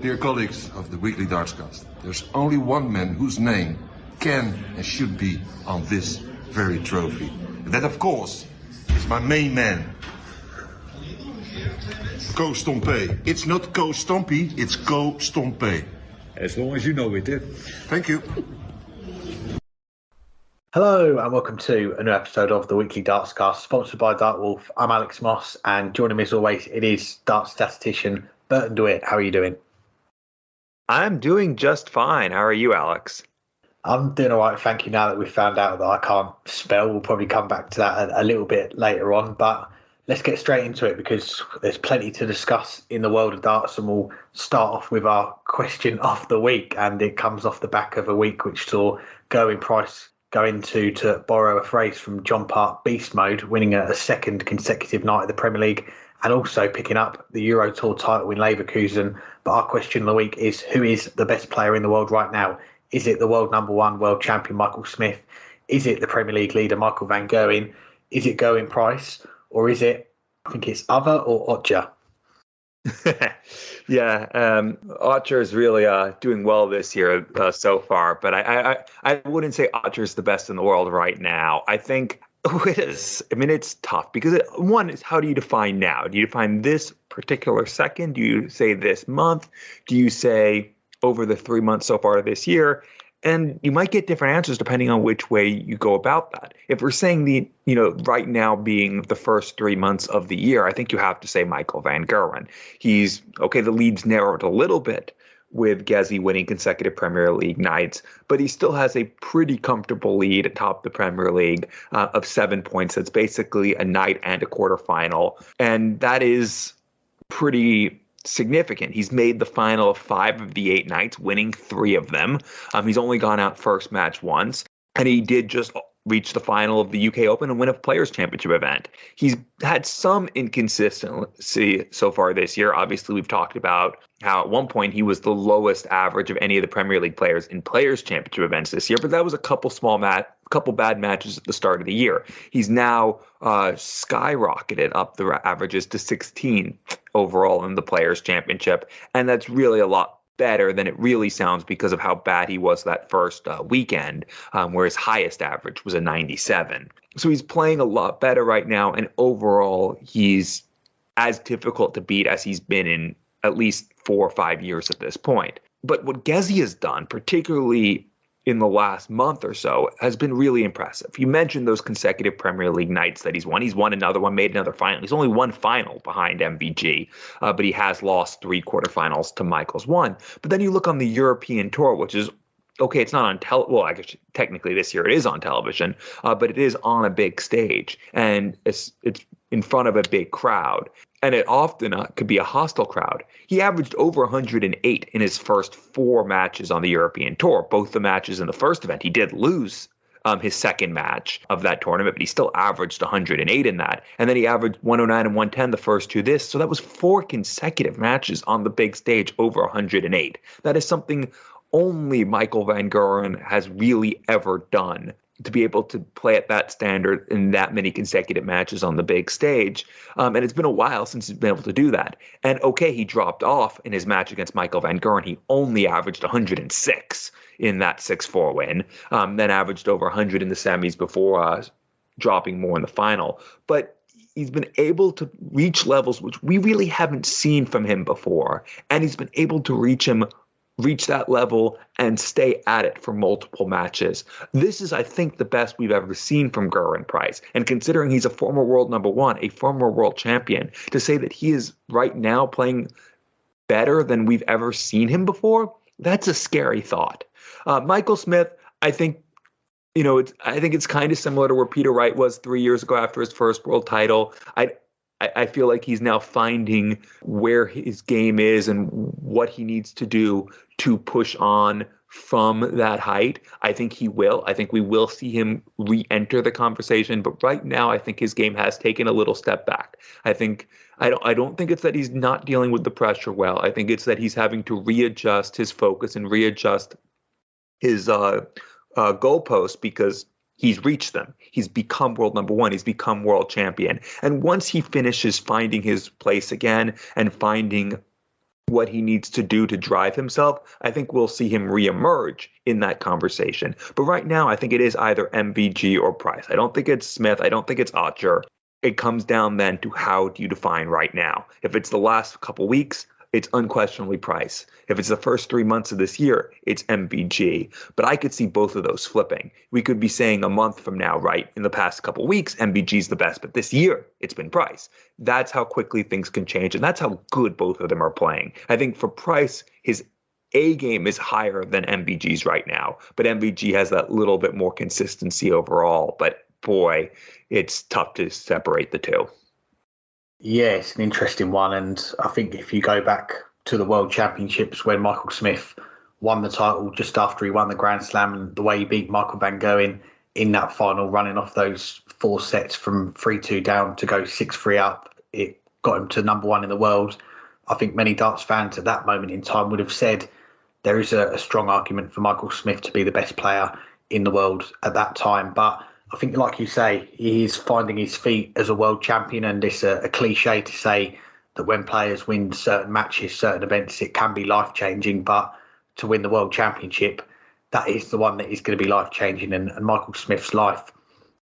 Dear colleagues of the weekly Dartscast, there's only one man whose name can and should be on this very trophy. And that, of course, is my main man, Ko Stompe. It's not Ko Stompy, it's Ko Stompe. As long as you know it. Thank you. Hello and welcome to a new episode of the Weekly Dartscast, sponsored by Dartwolf. I'm Alex Moss, and joining me as always, it is Darts statistician Burton DeWitt. How are you doing? I'm doing just fine. How are you, Alex? I'm doing all right, thank you. Now that we've found out that I can't spell, we'll probably come back to that a little bit later on. But let's get straight into it because there's plenty to discuss in the world of darts, and we'll start off with our question of the week. And it comes off the back of a week which saw Gerwyn Price go into, to borrow a phrase from John Park, beast mode, winning a second consecutive night of the Premier League and also picking up the Euro Tour title in Leverkusen. But our question of the week is, who is the best player in the world right now? Is it the world number one world champion Michael Smith? Is it the Premier League leader Michael van Gerwen? Is it Gerwyn Price? Or is it, I think it's Other or Otja? Otcher is really doing well this year so far, but I wouldn't say Otcher is the best in the world right now. I think it is. I mean, it's tough because one is, how do you define now? Do you define this particular second? Do you say this month? Do you say over the 3 months so far this year? And you might get different answers depending on which way you go about that. If we're saying right now being the first 3 months of the year, I think you have to say Michael van Gerwen. He's okay. The lead's narrowed a little bit with Gezi winning consecutive Premier League nights, but he still has a pretty comfortable lead atop the Premier League of 7 points. That's basically a night and a quarterfinal. And that is pretty significant. He's made the final of 5 of the 8 nights, winning 3 of them. He's only gone out first match once, and he did just reach the final of the UK Open and win a Players' Championship event. He's had some inconsistency so far this year. Obviously, we've talked about how at one point he was the lowest average of any of the Premier League players in Players' Championship events this year, but that was a couple bad matches at the start of the year. He's now skyrocketed up the averages to 16 overall in the Players' Championship, and that's really a lot better than it really sounds because of how bad he was that first weekend, where his highest average was a 97. So he's playing a lot better right now, and overall he's as difficult to beat as he's been in at least 4 or 5 years at this point. But what Gezi has done, particularly in the last month or so, has been really impressive. You mentioned those consecutive Premier League nights that he's won. He's won another one, made another final. He's only one final behind MVG, but he has lost 3 quarterfinals to Michael's 1. But then you look on the European Tour, which is, okay, it's not on well, I guess technically this year it is on television, but it is on a big stage, and it's in front of a big crowd. And it often could be a hostile crowd. He averaged over 108 in his first 4 matches on the European Tour. Both the matches in the first event, he did lose his second match of that tournament, but he still averaged 108 in that. And then he averaged 109 and 110 the first 2 this. So that was 4 consecutive matches on the big stage over 108. That is something only Michael van Gerwen has really ever done, to be able to play at that standard in that many consecutive matches on the big stage. And it's been a while since he's been able to do that. And okay, he dropped off in his match against Michael van Gerwen. He only averaged 106 in that 6-4 win, then averaged over 100 in the semis before dropping more in the final. But he's been able to reach levels which we really haven't seen from him before. And he's been able to reach that level and stay at it for multiple matches. This is, I think, the best we've ever seen from Gerwyn Price. And considering he's a former world number 1, a former world champion, to say that he is right now playing better than we've ever seen him before, that's a scary thought. Michael Smith, I think it's kind of similar to where Peter Wright was 3 years ago after his first world title. I feel like he's now finding where his game is and what he needs to do to push on from that height. I think he will. I think we will see him re-enter the conversation. But right now, I think his game has taken a little step back. I don't think it's that he's not dealing with the pressure well. I think it's that he's having to readjust his focus and readjust his goalposts because he's reached them. He's become world number 1. He's become world champion. And once he finishes finding his place again and finding what he needs to do to drive himself, I think we'll see him reemerge in that conversation. But right now, I think it is either MVG or Price. I don't think it's Smith. I don't think it's Otcher. It comes down then to how do you define right now? If it's the last couple weeks, it's unquestionably Price. If it's the first 3 months of this year, it's MVG. But I could see both of those flipping. We could be saying a month from now, right, in the past couple weeks, MVG's the best. But this year, it's been Price. That's how quickly things can change. And that's how good both of them are playing. I think for Price, his A game is higher than MVG's right now. But MVG has that little bit more consistency overall. But boy, it's tough to separate the two. Yeah, it's an interesting one. And I think if you go back to the World Championships when Michael Smith won the title just after he won the Grand Slam, and the way he beat Michael van Gerwen in that final, running off those 4 sets from 3-2 down to go 6-3 up, it got him to number 1 in the world. I think many darts fans at that moment in time would have said there is a strong argument for Michael Smith to be the best player in the world at that time. But I think, like you say, he is finding his feet as a world champion, and it's a cliche to say that when players win certain matches, certain events, it can be life-changing. But to win the World Championship, that is the one that is going to be life-changing. And Michael Smith's life,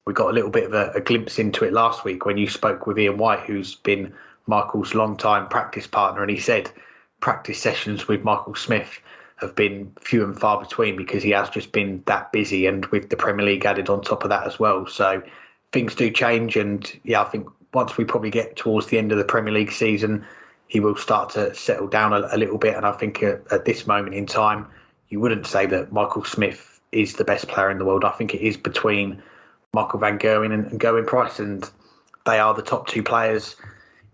we got a little bit of a glimpse into it last week when you spoke with Ian White, who's been Michael's long-time practice partner, and he said practice sessions with Michael Smith have been few and far between because he has just been that busy, and with the Premier League added on top of that as well. So things do change, and yeah, I think once we probably get towards the end of the Premier League season, he will start to settle down a little bit. And I think at this moment in time, you wouldn't say that Michael Smith is the best player in the world. I think it is between Michael van Gerwen and Gerwyn Price, and they are the top 2 players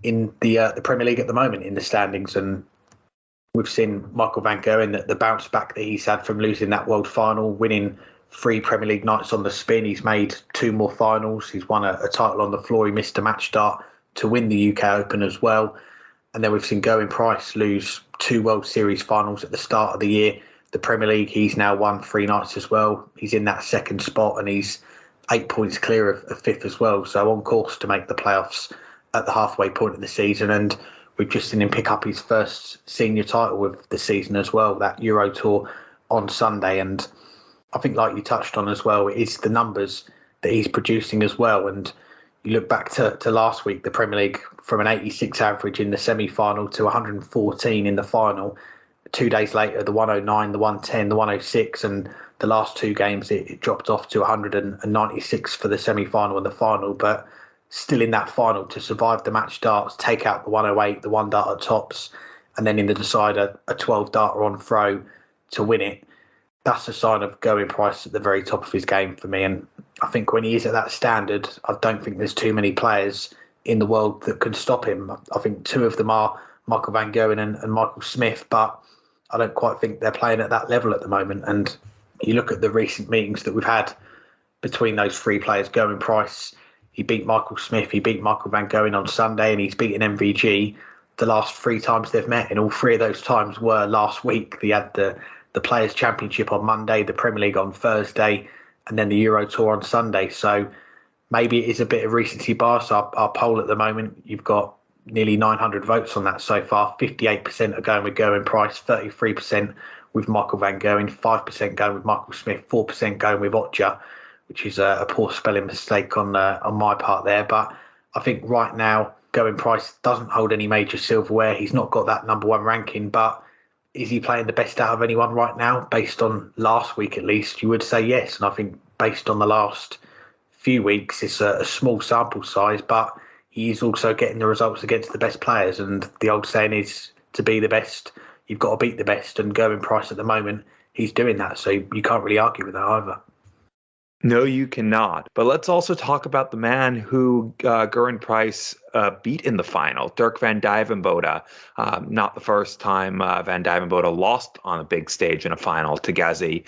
in the Premier League at the moment in the standings. And we've seen Michael van Gerwen, the bounce back that he's had from losing that World Final, winning 3 Premier League nights on the spin. He's made 2 more finals. He's won a title on the floor. He missed a match start to win the UK Open as well. And then we've seen Gerwyn Price lose 2 World Series finals at the start of the year. The Premier League, he's now won 3 nights as well. He's in that 2nd spot, and he's 8 points clear of 5th as well. So on course to make the playoffs at the halfway point of the season. And we've just seen him pick up his first senior title of the season as well, that Euro Tour on Sunday. And I think, like you touched on as well, it's the numbers that he's producing as well. And you look back to last week, the Premier League, from an 86 average in the semi-final to 114 in the final. 2 days later, the 109, the 110, the 106, and the last 2 games, it dropped off to 196 for the semi-final and the final. But still in that final, to survive the match darts, take out the 108, the 1 dart at tops, and then in the decider, a 12 darter on throw to win it. That's a sign of Gerwyn Price at the very top of his game for me. And I think when he is at that standard, I don't think there's too many players in the world that can stop him. I think 2 of them are Michael van Gerwen and Michael Smith, but I don't quite think they're playing at that level at the moment. And you look at the recent meetings that we've had between those 3 players, Gerwyn Price, he beat Michael Smith, he beat Michael van Gerwen on Sunday, and he's beaten MVG the last 3 times they've met. And all 3 of those times were last week. They had the Players' Championship on Monday, the Premier League on Thursday, and then the Euro Tour on Sunday. So maybe it is a bit of recency bias. Our poll at the moment, you've got nearly 900 votes on that so far. 58% are going with Gerwyn Price, 33% with Michael van Gerwen, 5% going with Michael Smith, 4% going with Otcher, which is a poor spelling mistake on my part there. But I think right now, Gerwyn Price doesn't hold any major silverware. He's not got that number 1 ranking, but is he playing the best out of anyone right now? Based on last week, at least, you would say yes. And I think based on the last few weeks, it's a small sample size, but he's also getting the results against the best players. And the old saying is, to be the best, you've got to beat the best. And Gerwyn Price at the moment, he's doing that. So you can't really argue with that either. No, you cannot. But let's also talk about the man who Gerwyn Price beat in the final, Dirk van Duijvenbode. Not the first time van Duijvenbode lost on a big stage in a final to Ghazi.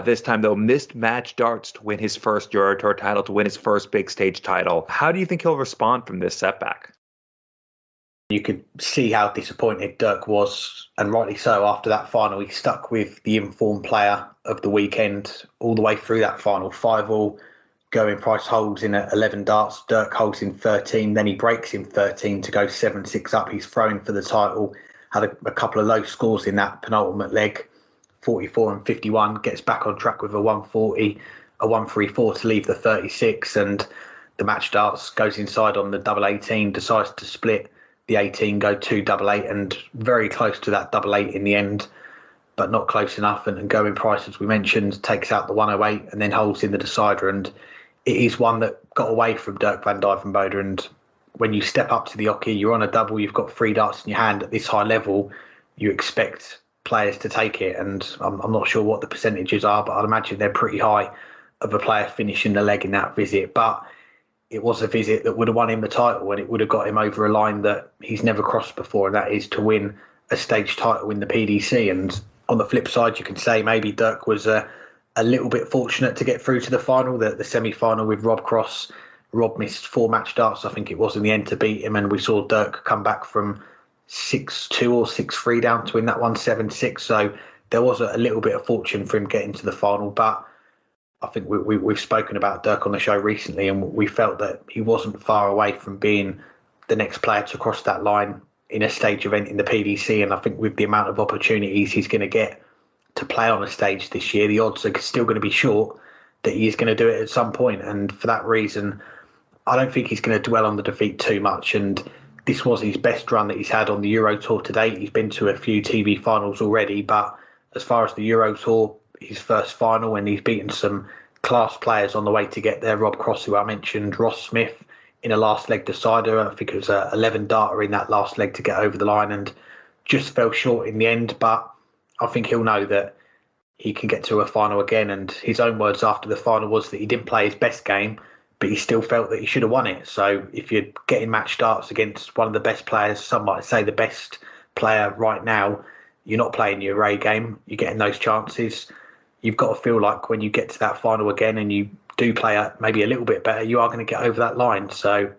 This time, though, missed match darts to win his first Euro Tour title, to win his first big stage title. How do you think he'll respond from this setback? You could see how disappointed Dirk was, and rightly so, after that final. He stuck with the informed player of the weekend all the way through that final. 5-all, Gerwyn Price holds in at 11 darts, Dirk holds in 13, then he breaks in 13 to go 7-6 up. He's throwing for the title had a couple of low scores in that penultimate leg, 44 and 51, gets back on track with a 140, a 134 to leave the 36, and the match darts, goes inside on the double 18, decides to split the 18, go 2 double 8, and very close to that double 8 in the end, but not close enough. And Gerwyn Price, as we mentioned, takes out the 108 and then holds in the decider. And it is one that got away from Dirk van Duijvenbode. And when you step up to the oche, you're on a double, you've got 3 darts in your hand at this high level, you expect players to take it. And I'm not sure what the percentages are, but I'd imagine they're pretty high of a player finishing the leg in that visit. But it was a visit that would have won him the title, and it would have got him over a line that he's never crossed before, and that is to win a stage title in the PDC. And on the flip side, you can say maybe Dirk was a little bit fortunate to get through to the final, the semi-final with Rob Cross. Rob missed 4 match darts, I think it was, in the end to beat him, and we saw Dirk come back from 6-2 or 6-3 down to win that one 7-6. So there was a little bit of fortune for him getting to the final. But I think we've spoken about Dirk on the show recently, and we felt that he wasn't far away from being the next player to cross that line in a stage event in the PDC. And I think with the amount of opportunities he's going to get to play on a stage this year, the odds are still going to be short that he is going to do it at some point. And for that reason, I don't think he's going to dwell on the defeat too much. And this was his best run that he's had on the Euro Tour to date. He's been to a few TV finals already, but as far as the Euro Tour, his first final, and he's beaten some class players on the way to get there. Rob Cross, who I mentioned, Ross Smith in a last leg decider. I think it was a 11 darter in that last leg to get over the line, and just fell short in the end. But I think he'll know that he can get to a final again. And his own words after the final was that he didn't play his best game, but he still felt that he should have won it. So if you're getting match darts against one of the best players, some might say the best player right now, you're not playing your A game. You're getting those chances. You've got to feel like when you get to that final again and you do play maybe a little bit better, you are going to get over that line. So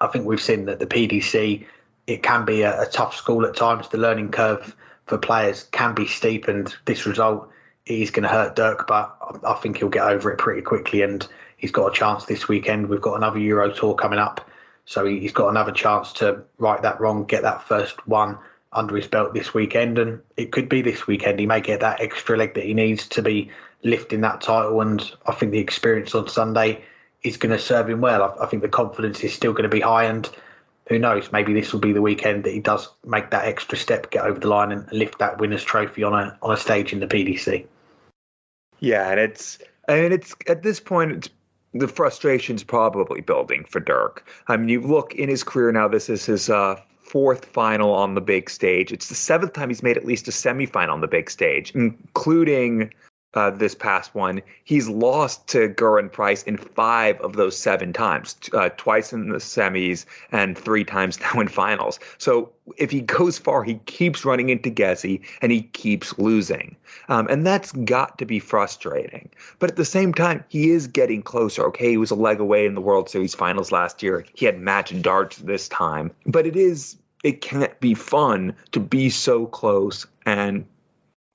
I think we've seen that the PDC, it can be a tough school at times. The learning curve for players can be steep, and this result is going to hurt Dirk, but I think he'll get over it pretty quickly, and he's got a chance this weekend. We've got another Euro Tour coming up, so he's got another chance to right that wrong, get that first one under his belt this weekend, and it could be this weekend. He may get that extra leg that he needs to be lifting that title, and I think the experience on Sunday is going to serve him well. I think the confidence is still going to be high, and who knows, maybe this will be the weekend that he does make that extra step, get over the line and lift that winner's trophy on a stage in the PDC. Yeah, and it's at this point, the frustration's probably building for Dirk. I mean, you look in his career now, this is his 4th final on the big stage. It's the 7th time he's made at least a semifinal on the big stage, including this past one. He's lost to Gerwyn Price in 5 of those 7 times, twice in the semis and 3 times now in finals. So if he goes far, he keeps running into Gessie and he keeps losing. And that's got to be frustrating. But at the same time, he is getting closer. Okay, he was a leg away in the World Series finals last year. He had match darts this time. But it can't be fun to be so close and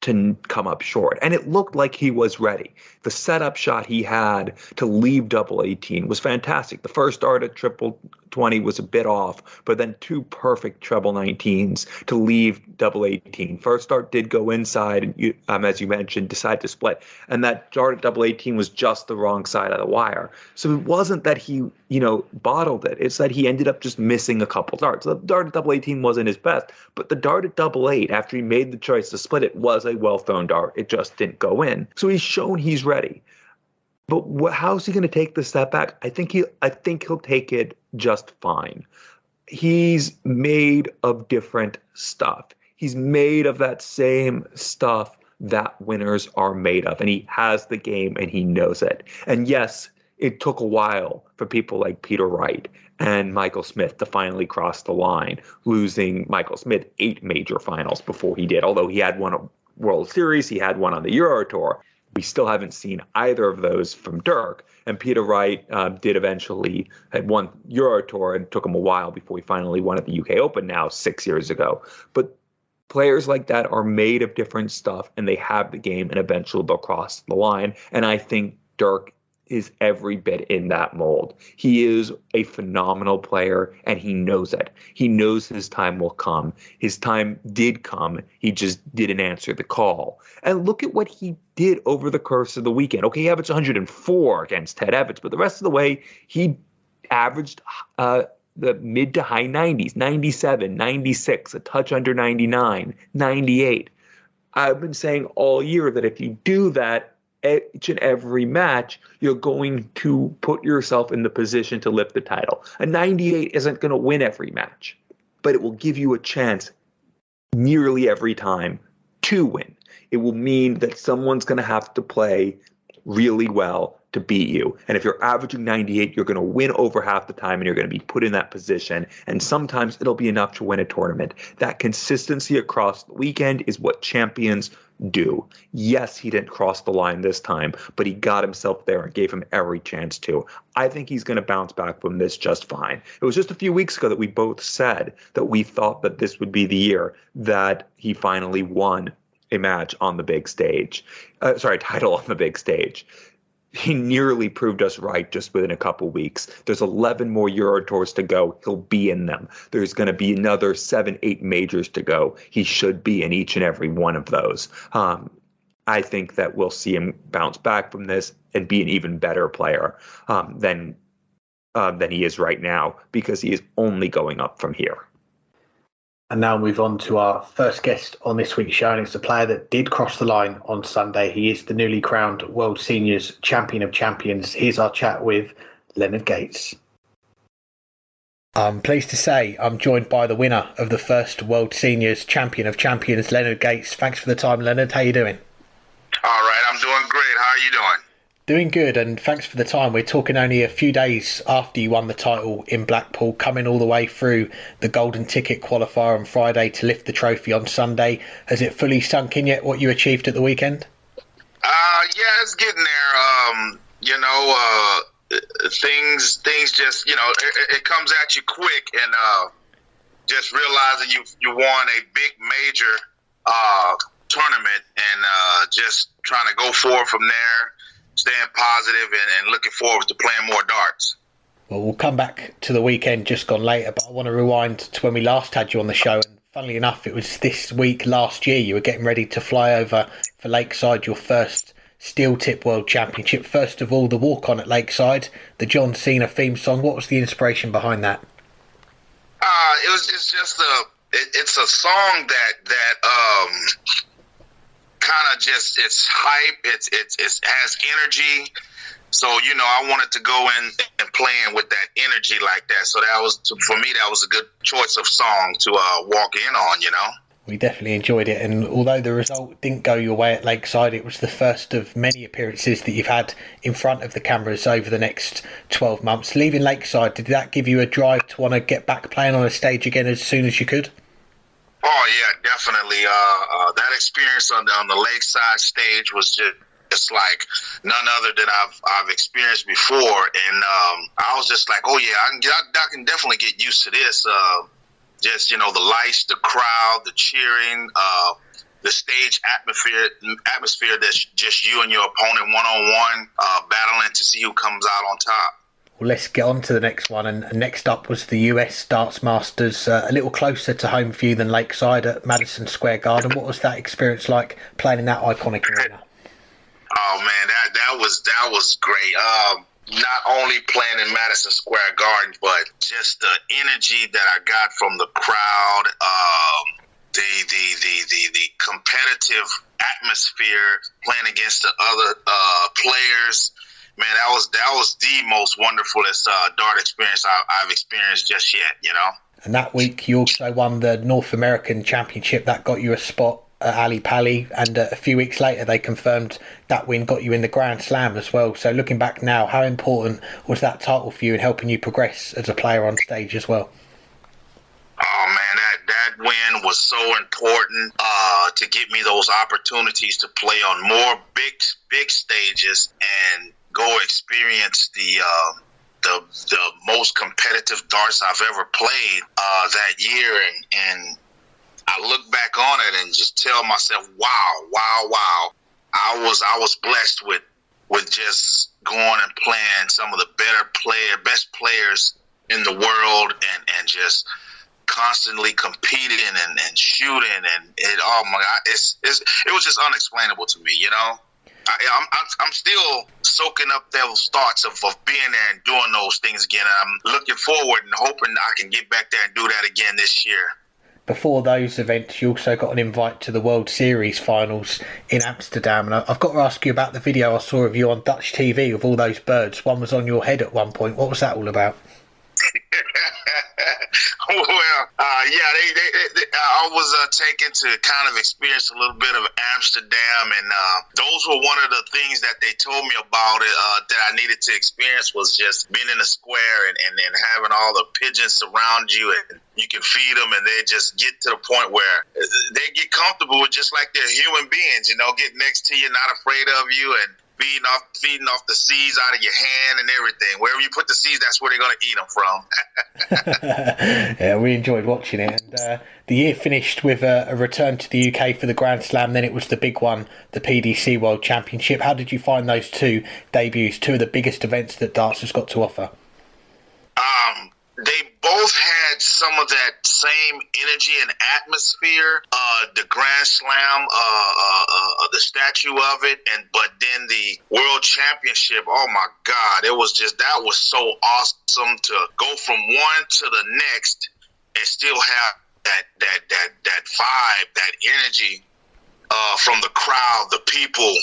to come up short. And it looked like he was ready. The setup shot he had to leave double 18 was fantastic. The first dart at triple 20 was a bit off, but then 2 perfect treble 19s to leave double 18. First dart did go inside, and as you mentioned, decided to split. And that dart at double 18 was just the wrong side of the wire. So it wasn't that he, bottled it. It's that he ended up just missing a couple darts. The dart at double 18 wasn't his best, but the dart at double 8, after he made the choice to split it, was a well-thrown dart. It just didn't go in. So he's shown he's ready. But how's he going to take the step back? I think he'll take it just fine. He's made of different stuff. He's made of that same stuff that winners are made of, and he has the game and he knows it. And yes, it took a while for people like Peter Wright and Michael Smith to finally cross the line, losing Michael Smith 8 major finals before he did. Although he had won a World Series, he had one on the Euro Tour. We still haven't seen either of those from Dirk. And Peter Wright had won Euro Tour, and it took him a while before he finally won at the UK Open now 6 years ago. But players like that are made of different stuff, and they have the game, and eventually they'll cross the line. And I think Dirk is every bit in that mold. He is a phenomenal player, and he knows it. He knows his time will come. His time did come. He just didn't answer the call. And look at what he did over the course of the weekend. Okay, he averaged 104 against Ted Evans, but the rest of the way, he averaged the mid to high 90s, 97, 96, a touch under 99, 98. I've been saying all year that if you do that each and every match, you're going to put yourself in the position to lift the title. A 98 isn't going to win every match, but it will give you a chance nearly every time to win. It will mean that someone's going to have to play really well to beat you. And if you're averaging 98, you're going to win over half the time and you're going to be put in that position. And sometimes it'll be enough to win a tournament. That consistency across the weekend is what champions do. Yes, he didn't cross the line this time, but he got himself there and gave him every chance to. I think he's going to bounce back from this just fine. It was just a few weeks ago that we both said that we thought that this would be the year that he finally won a match on the big stage. Title on the big stage. He nearly proved us right just within a couple weeks. There's 11 more Euro Tours to go. He'll be in them. There's going to be another 7, 8 majors to go. He should be in each and every one of those. I think that we'll see him bounce back from this and be an even better player than he is right now, because he is only going up from here. And now move on to our first guest on this week's show, and it's a player that did cross the line on Sunday. He is the newly crowned World Seniors Champion of Champions. Here's our chat with Leonard Gates. I'm pleased to say I'm joined by the winner of the first World Seniors Champion of Champions, Leonard Gates. Thanks for the time, Leonard. How are you doing? All right, I'm doing great. How are you doing? Doing good, and thanks for the time. We're talking only a few days after you won the title in Blackpool, coming all the way through the golden ticket qualifier on Friday to lift the trophy on Sunday. Has it fully sunk in yet what you achieved at the weekend? Yeah, it's getting there. Things just, it comes at you quick, and just realizing you won a big major tournament, and just trying to go forward from there. Staying positive and looking forward to playing more darts. Well, we'll come back to the weekend just gone later, but I want to rewind to when we last had you on the show. And funnily enough, it was this week last year you were getting ready to fly over for Lakeside, your first Steel Tip World Championship. First of all, the walk-on at Lakeside, the John Cena theme song. What was the inspiration behind that? It's a song that kind of just, it's hype, it has energy, so I wanted to go in and playing with that energy like that, so that was, for me, that was a good choice of song to walk in on. We definitely enjoyed it, and although the result didn't go your way at Lakeside, it was the first of many appearances that you've had in front of the cameras over the next 12 months. Leaving Lakeside, did that give you a drive to want to get back playing on a stage again as soon as you could? Oh yeah, definitely. That experience on the Lakeside stage was just like none other than I've experienced before, and I was just like, oh yeah, I can definitely get used to this. Just the lights, the crowd, the cheering, the stage atmosphere that's just you and your opponent one-on-one, battling to see who comes out on top. Well, let's get on to the next one. And next up was the US Darts Masters, a little closer to home for you than Lakeside at Madison Square Garden. What was that experience like playing in that iconic arena? Oh man, that was great. Not only playing in Madison Square Garden, but just the energy that I got from the crowd, the competitive atmosphere, playing against the other players. Man, that was the most wonderfulest dart experience I've experienced just yet, And that week you also won the North American Championship. That got you a spot at Ali Pali, and a few weeks later they confirmed that win got you in the Grand Slam as well. So looking back now, how important was that title for you in helping you progress as a player on stage as well? Oh man, that win was so important to get me those opportunities to play on more big stages and go experience the most competitive darts I've ever played that year, and I look back on it and just tell myself, wow. I was blessed with just going and playing some of the best players in the world, and just constantly competing and shooting, and oh my God, it was just unexplainable to me, you know. I'm still soaking up those thoughts of being there and doing those things again. I'm looking forward and hoping I can get back there and do that again this year. Before those events, you also got an invite to the World Series finals in Amsterdam. And I've got to ask you about the video I saw of you on Dutch TV of all those birds. One was on your head at one point. What was that all about? Well, I was taken to kind of experience a little bit of Amsterdam, and those were one of the things that they told me about it that I needed to experience, was just being in the square and having all the pigeons surround you, and you can feed them, and they just get to the point where they get comfortable, just like they're human beings, you know, get next to you, not afraid of you, and feeding off the seeds out of your hand and everything. Wherever you put the seeds, that's where they're going to eat them from. Yeah, we enjoyed watching it. And the year finished with a return to the UK for the Grand Slam. Then it was the big one, the PDC World Championship. How did you find those two debuts, two of the biggest events that darts has got to offer? They both had some of that same energy and atmosphere. The Grand Slam, the statue of it, but then the World Championship. Oh my God, that was so awesome to go from one to the next and still have that vibe, that energy from the crowd, the people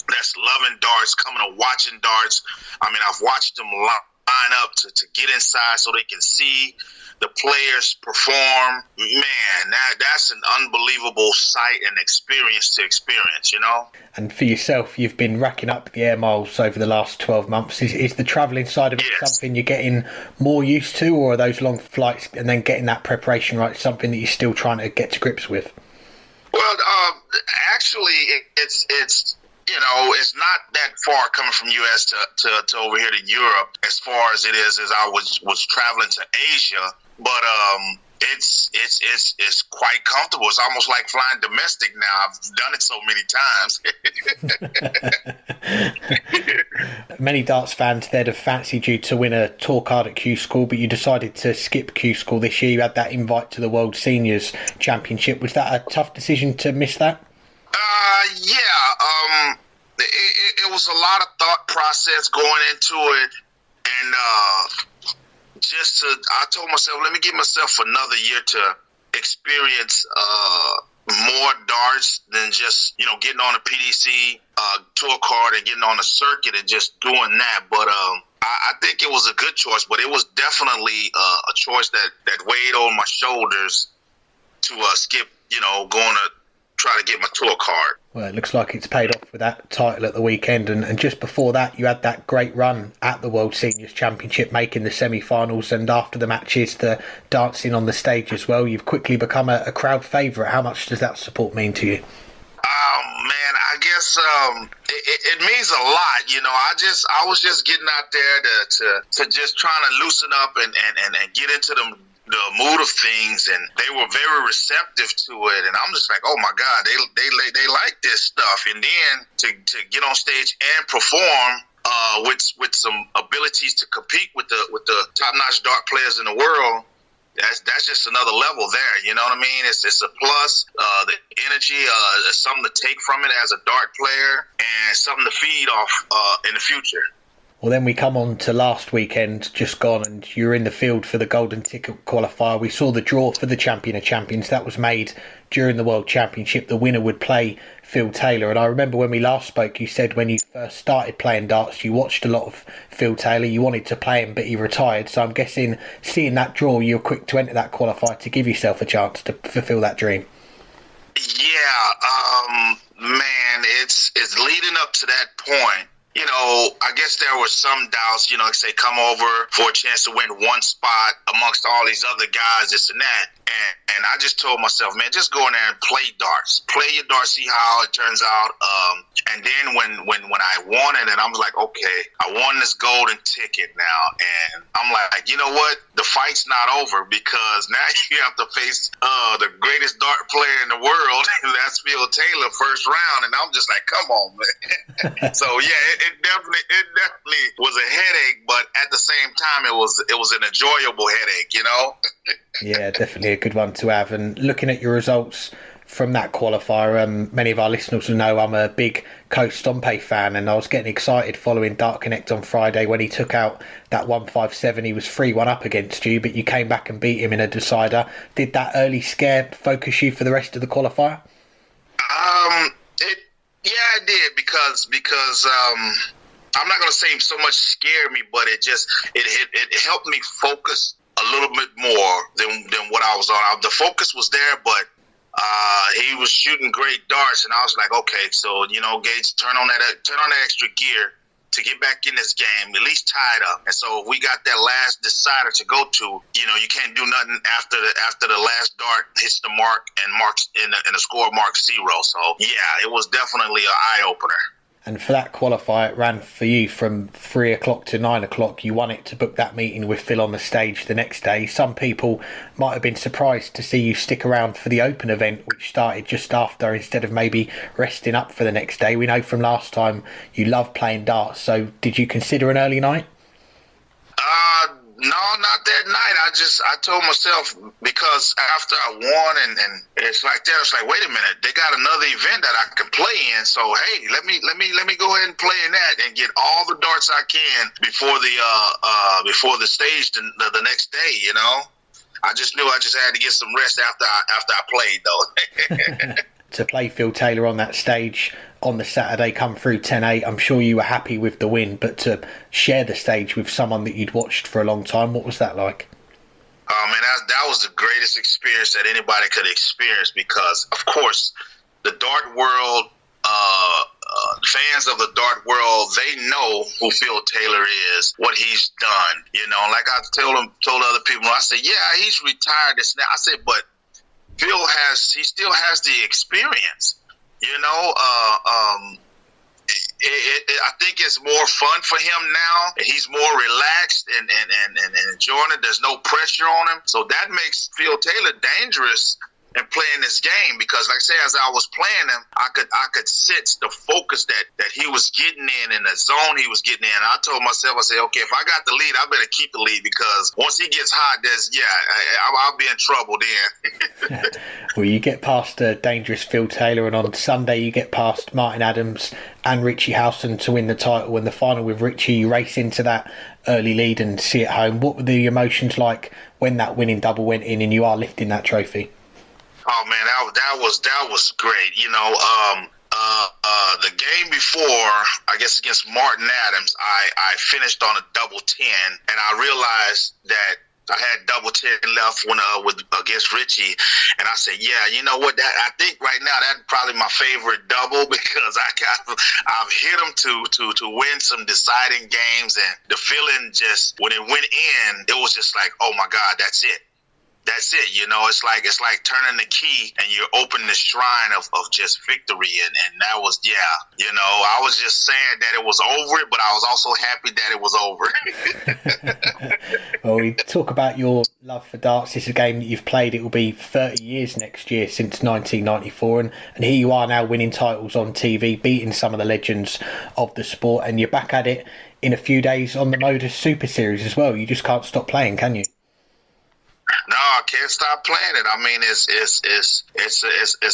that's loving darts, coming and watching darts. I mean, I've watched them line up to get inside so they can see the players perform. Man, that's an unbelievable sight and experience to experience, you know. And for yourself, you've been racking up the air miles over the last 12 months. Is the travelling side of it something you're getting more used to, or are those long flights and then getting that preparation right something that you're still trying to get to grips with? Well, actually, it's you know, it's not that far coming from U.S. to over here to Europe as far as it is as I was traveling to Asia. But it's quite comfortable. It's almost like flying domestic now. I've done it so many times. Many darts fans there'd have fancied you to win a tour card at Q School, but you decided to skip Q School this year. You had that invite to the World Seniors Championship. Was that a tough decision to miss that? Yeah. It was a lot of thought process going into it, and I told myself, let me give myself another year to experience more darts than just, you know, getting on a PDC tour card and getting on a circuit and just doing that. But I think it was a good choice, but it was definitely a choice that weighed on my shoulders to skip, you know, going to try to get my tour card. Well, it looks like it's paid off with that title at the weekend, and just before that you had that great run at the World Seniors Championship, making the semi-finals, and after the matches the dancing on the stage as well. You've quickly become a crowd favourite. How much does that support mean to you? Man, I guess it means a lot. You know, I was just getting out there to just trying to loosen up and get into the mood of things, and they were very receptive to it, and I'm just like, oh my God, they like this stuff. And then to get on stage and perform with some abilities to compete with the top-notch dart players in the world, that's just another level there. You know what I mean? It's a plus. The energy, something to take from it as a dart player, and something to feed off in the future. Well, then we come on to last weekend, just gone, and you're in the field for the Golden Ticket qualifier. We saw the draw for the Champion of Champions. That was made during the World Championship. The winner would play Phil Taylor. And I remember when we last spoke, you said when you first started playing darts, you watched a lot of Phil Taylor. You wanted to play him, but he retired. So I'm guessing, seeing that draw, you were quick to enter that qualifier to give yourself a chance to fulfil that dream. Yeah, man, it's leading up to that point. You know, I guess there were some doubts, you know, like say come over for a chance to win one spot amongst all these other guys, this and that. And I just told myself, man, just go in there and play darts. Play your darts, see how it turns out. And then when I won it, and I was like, okay, I won this golden ticket now, and I'm like, you know what? The fight's not over, because now you have to face the greatest dart player in the world, and that's Phil Taylor, first round. And I'm just like, come on, man. So yeah, it definitely was a headache, but at the same time, it was an enjoyable headache, you know. Yeah, definitely a good one to have. And looking at your results from that qualifier, many of our listeners will know I'm a big Coast Stompe fan, and I was getting excited following Dart Connect on Friday when he took out that 157. He was 3-1 up against you, but you came back and beat him in a decider. Did that early scare focus you for the rest of the qualifier? It did, because I'm not going to say so much scared me, but it helped me focus a little bit more than what I was on. The focus was there, but he was shooting great darts, and I was like, okay, so, you know, Gates, turn on that extra gear to get back in this game, at least tie it up. And so if we got that last decider to go to, you know, you can't do nothing after the last dart hits the mark and marks in the score marks 0. So yeah, it was definitely an eye opener. And for that qualifier, it ran for you from 3 o'clock to 9 o'clock. You won it to book that meeting with Phil on the stage the next day. Some people might have been surprised to see you stick around for the Open event, which started just after, instead of maybe resting up for the next day. We know from last time you love playing darts, so did you consider an early night? No, not that night. I told myself, because after I won and it's like that, it's like, wait a minute, they got another event that I can play in. So hey, let me go ahead and play in that and get all the darts I can before the stage the next day. You know, I just knew I just had to get some rest after I played though. To play Phil Taylor on that stage on the Saturday, come through 10-8, I'm sure you were happy with the win, but to share the stage with someone that you'd watched for a long time, what was that like? Oh man, that was the greatest experience that anybody could experience, because of course the dart world, fans of the dart world, they know who Phil Taylor is, what he's done. You know, like I told other people, I said, yeah, he's retired this now. I said, but Phil still has the experience, you know. I think it's more fun for him now. He's more relaxed and enjoying it. There's no pressure on him, so that makes Phil Taylor dangerous and playing this game, because like I say, as I was playing him, I could sense the focus that he was getting in the zone he was getting in. I told myself, I said, okay, if I got the lead, I better keep the lead, because once he gets hot, I'll be in trouble then. Well, you get past dangerous Phil Taylor, and on Sunday you get past Martin Adams and Richie Howson to win the title. In the final with Richie, you race into that early lead and see it home. What were the emotions like when that winning double went in and you are lifting that trophy? Oh man, that was great. You know, the game before, I guess against Martin Adams, I finished on a double 10, and I realized that I had double 10 left against Richie, and I said, yeah, you know what? I think right now that's probably my favorite double, because I've hit him to win some deciding games, and the feeling just when it went in, it was just like, oh my God, that's it. That's it, you know. It's like turning the key and you're opening the shrine of just victory, and that was, yeah, you know. I was just saying that it was over, but I was also happy that it was over. Well, we talk about your love for darts. It's a game that you've played. It will be 30 years next year since 1994, and here you are now winning titles on TV, beating some of the legends of the sport, and you're back at it in a few days on the Modus Super Series as well. You just can't stop playing, can you? No, I can't stop playing it. I mean, it's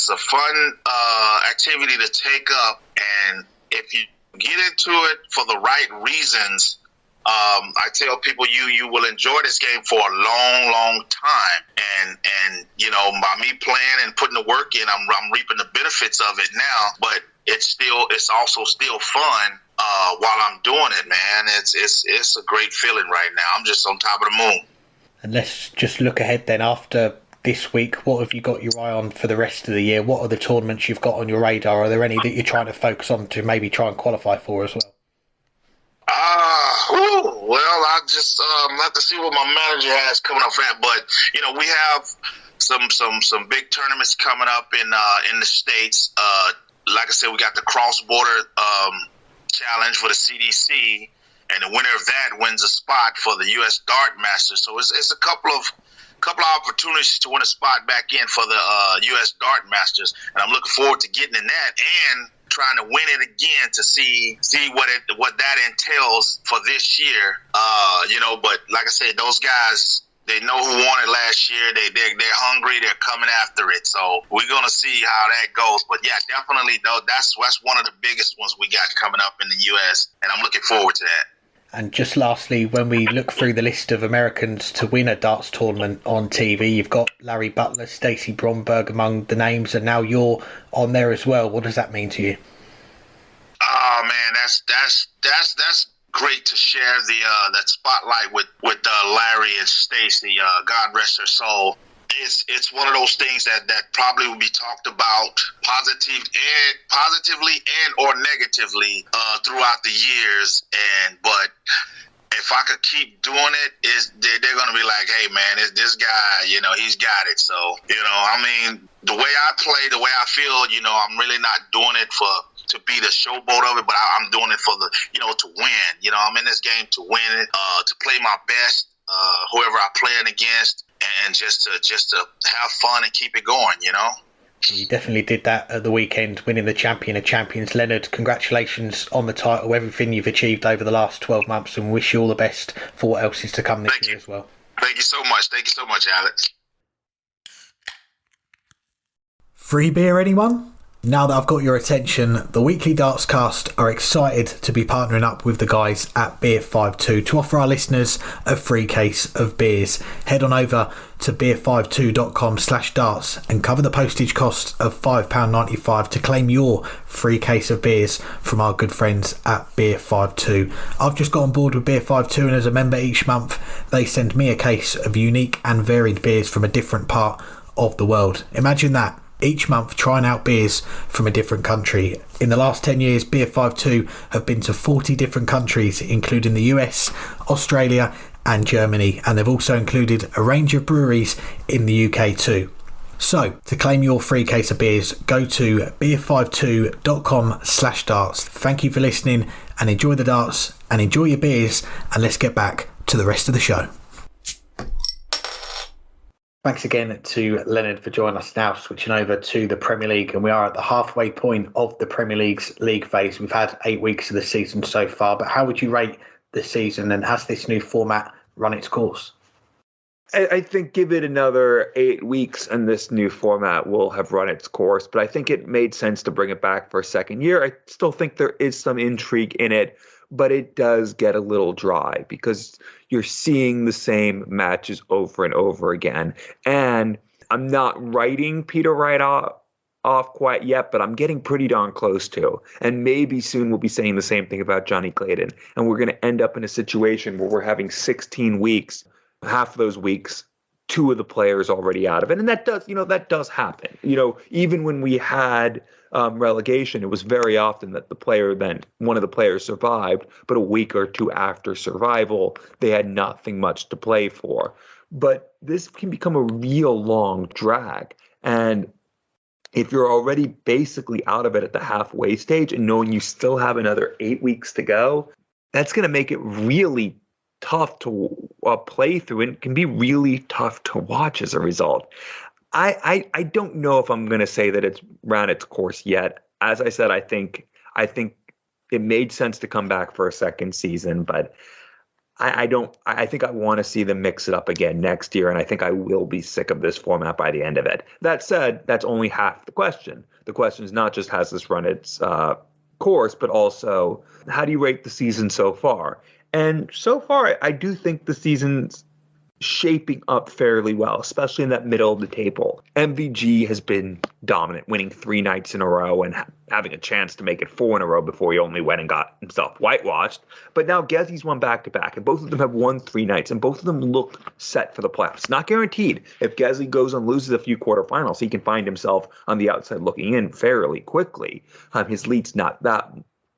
a fun activity to take up, and if you get into it for the right reasons, I tell people you will enjoy this game for a long time. And you know, by me playing and putting the work in, I'm reaping the benefits of it now. But it's also still fun while I'm doing it, man. It's a great feeling right now. I'm just on top of the moon. And let's just look ahead then. After this week, what have you got your eye on for the rest of the year? What are the tournaments you've got on your radar? Are there any that you're trying to focus on to maybe try and qualify for as well? Well, I just have to see what my manager has coming up for that. But you know, we have some big tournaments coming up in the States. like I said, we got the cross-border challenge for the CDC, and the winner of that wins a spot for the U.S. Dart Masters. So it's a couple of opportunities to win a spot back in for the U.S. Dart Masters, and I'm looking forward to getting in that and trying to win it again to see what that entails for this year. But like I said, those guys, they know who won it last year. They're hungry. They're coming after it. So we're gonna see how that goes. But yeah, definitely though, that's one of the biggest ones we got coming up in the U.S. and I'm looking forward to that. And just lastly, when we look through the list of Americans to win a darts tournament on TV, you've got Larry Butler, Stacey Bromberg among the names, and now you're on there as well. What does that mean to you? Oh man, that's great to share that spotlight with Larry and Stacey. God rest her soul. It's one of those things that probably will be talked about positively and or negatively throughout the years. But if I could keep doing it, they're going to be like, hey man, this guy, he's got it. So the way I play, the way I feel, I'm really not doing it to be the showboat of it, but I'm doing it for to win. I'm in this game to win it, to play my best, whoever I'm playing against. And just to have fun and keep it going, You definitely did that at the weekend, winning the Champion of Champions. Leonard, congratulations on the title, everything you've achieved over the last 12 months, and wish you all the best for what else is to come this year as well. Thank you so much. Thank you so much, Alex. Free beer, anyone? Now that I've got your attention, the weekly Dartscast are excited to be partnering up with the guys at Beer52 to offer our listeners a free case of beers. Head on over to beer52.com/darts and cover the postage cost of £5.95 to claim your free case of beers from our good friends at Beer52. I've just got on board with Beer52, and as a member each month, they send me a case of unique and varied beers from a different part of the world. Imagine that. Each month trying out beers from a different country. In the last 10 years, Beer52 have been to 40 different countries, including the US, Australia and Germany, and they've also included a range of breweries in the UK too. So, to claim your free case of beers, go to beer52.com/darts. Thank you for listening, and enjoy the darts and enjoy your beers, and let's get back to the rest of the show. Thanks again to Leonard for joining us now, switching over to the Premier League. And we are at the halfway point of the Premier League's league phase. We've had 8 weeks of the season so far, but how would you rate the season, and has this new format run its course? I think give it another 8 weeks and this new format will have run its course. But I think it made sense to bring it back for a second year. I still think there is some intrigue in it, but it does get a little dry because you're seeing the same matches over and over again. And I'm not writing Peter Wright off quite yet, but I'm getting pretty darn close to. And maybe soon we'll be saying the same thing about Johnny Clayton. And we're going to end up in a situation where we're having 16 weeks, half of those weeks, 2 of the players already out of it. And that does happen. Even when we had relegation, it was very often that one of the players survived, but a week or 2 after survival, they had nothing much to play for. But this can become a real long drag. And if you're already basically out of it at the halfway stage and knowing you still have another 8 weeks to go, that's going to make it really tough to play through, and can be really tough to watch as a result. I don't know if I'm going to say that it's ran its course yet. As I said, I think it made sense to come back for a second season, but I think I want to see them mix it up again next year, and I think I will be sick of this format by the end of it. That said, that's only half the question. The question is not just has this run its course, but also how do you rate the season so far? And so far, I do think the season's shaping up fairly well, especially in that middle of the table. MVG has been dominant, winning 3 nights in a row and having a chance to make it 4 in a row before he only went and got himself whitewashed. But now Gezzy's won back-to-back, and both of them have won 3 nights, and both of them look set for the playoffs. Not guaranteed. If Gezzy goes and loses a few quarterfinals, he can find himself on the outside looking in fairly quickly. His lead's not that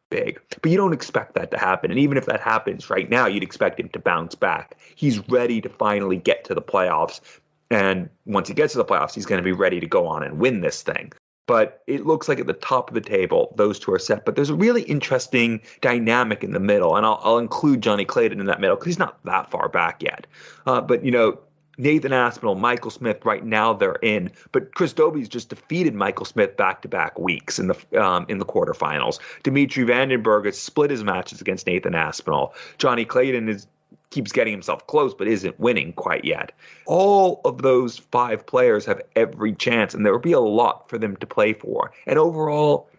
big, but you don't expect that to happen. And even if that happens right now, you'd expect him to bounce back. He's ready to finally get to the playoffs. And once he gets to the playoffs, he's going to be ready to go on and win this thing. But it looks like at the top of the table, those two are set. But there's a really interesting dynamic in the middle, and I'll include Johnny Clayton in that middle because he's not that far back yet. But, Nathan Aspinall, Michael Smith, right now they're in. But Chris Dobie's just defeated Michael Smith back-to-back weeks in the quarterfinals. Dimitri Vandenberg has split his matches against Nathan Aspinall. Johnny Clayton keeps getting himself close but isn't winning quite yet. All of those 5 players have every chance, and there will be a lot for them to play for. And overall,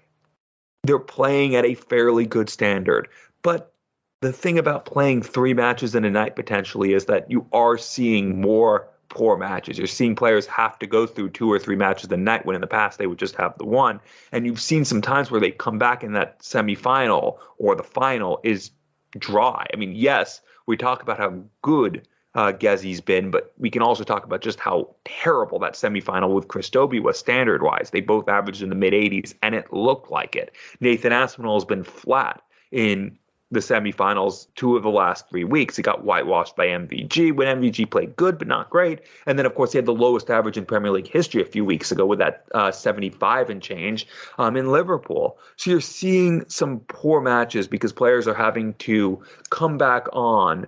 they're playing at a fairly good standard. But the thing about playing 3 matches in a night potentially is that you are seeing more poor matches. You're seeing players have to go through 2 or 3 matches a night when in the past they would just have the one. And you've seen some times where they come back in that semifinal or the final is dry. I mean, yes, we talk about how good Gezzy's been, but we can also talk about just how terrible that semifinal with Chris Dobie was standard-wise. They both averaged in the mid-80s, and it looked like it. Nathan Aspinall has been flat in the semifinals 2 of the last 3 weeks. He got whitewashed by MVG when MVG played good but not great. And then, of course, he had the lowest average in Premier League history a few weeks ago with that 75 and change in Liverpool. So you're seeing some poor matches because players are having to come back on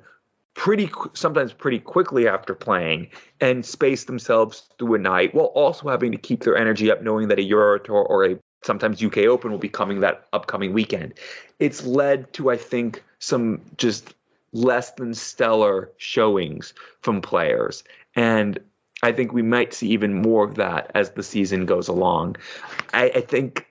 sometimes pretty quickly after playing and space themselves through a night while also having to keep their energy up knowing that a Euro Tour or a sometimes UK Open will be coming that upcoming weekend. It's led to, I think, some just less than stellar showings from players. And I think we might see even more of that as the season goes along. I think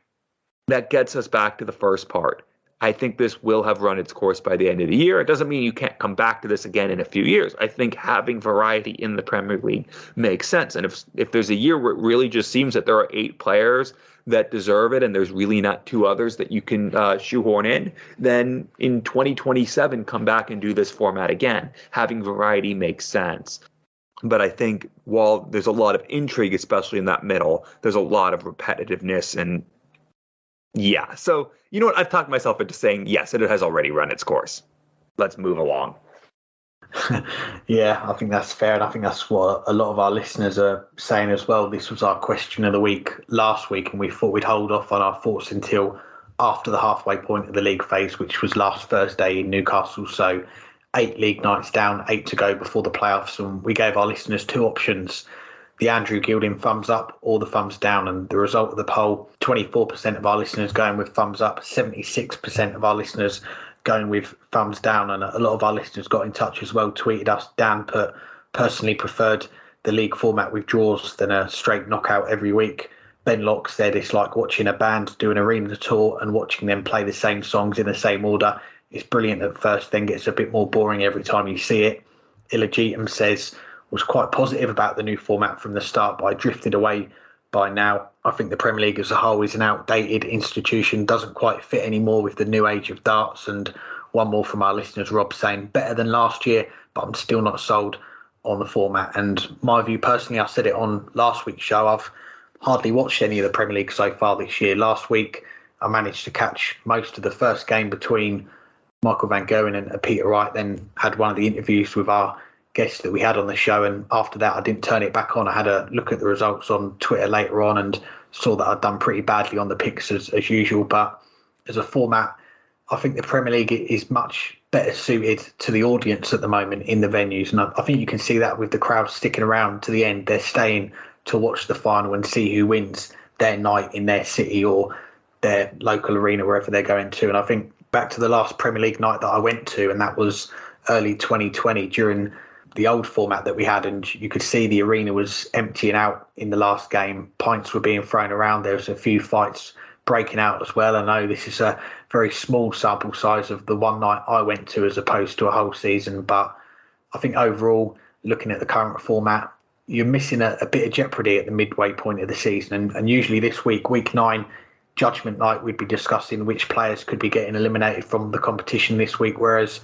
that gets us back to the first part. I think this will have run its course by the end of the year. It doesn't mean you can't come back to this again in a few years. I think having variety in the Premier League makes sense. And if there's a year where it really just seems that there are 8 players that deserve it and there's really not 2 others that you can shoehorn in, then in 2027, come back and do this format again. Having variety makes sense. But I think while there's a lot of intrigue, especially in that middle, there's a lot of repetitiveness and yeah. So, you know what? I've talked myself into saying, yes, it has already run its course. Let's move along. Yeah, I think that's fair. And I think that's what a lot of our listeners are saying as well. This was our question of the week last week, and we thought we'd hold off on our thoughts until after the halfway point of the league phase, which was last Thursday in Newcastle. So 8 league nights down, 8 to go before the playoffs. And we gave our listeners 2 options. The Andrew Gilding thumbs up or the thumbs down. And the result of the poll, 24% of our listeners going with thumbs up, 76% of our listeners going with thumbs down. And a lot of our listeners got in touch as well, tweeted us. Dan put, personally preferred the league format with draws than a straight knockout every week. Ben Locke said it's like watching a band do an arena tour and watching them play the same songs in the same order. It's brilliant at first, then gets a bit more boring every time you see it. Illegitim says, was quite positive about the new format from the start, but I drifted away by now. I think the Premier League as a whole is an outdated institution, doesn't quite fit anymore with the new age of darts. And one more from our listeners, Rob, saying better than last year, but I'm still not sold on the format. And my view personally, I said it on last week's show, I've hardly watched any of the Premier League so far this year. Last week, I managed to catch most of the first game between Michael van Gerwen and Peter Wright, then had one of the interviews with our guests that we had on the show, and after that I didn't turn it back on. I had a look at the results on Twitter later on and saw that I'd done pretty badly on the picks as usual. But as a format, I think the Premier League is much better suited to the audience at the moment in the venues, and I think you can see that with the crowd sticking around to the end. They're staying to watch the final and see who wins their night in their city or their local arena, wherever they're going to. And I think back to the last Premier League night that I went to, and that was early 2020 during the old format that we had, and you could see the arena was emptying out in the last game. Pints were being thrown around. There was a few fights breaking out as well. I know this is a very small sample size of the one night I went to as opposed to a whole season, but I think overall, looking at the current format, you're missing a bit of jeopardy at the midway point of the season. And usually this week, week 9, judgment night, we'd be discussing which players could be getting eliminated from the competition this week, whereas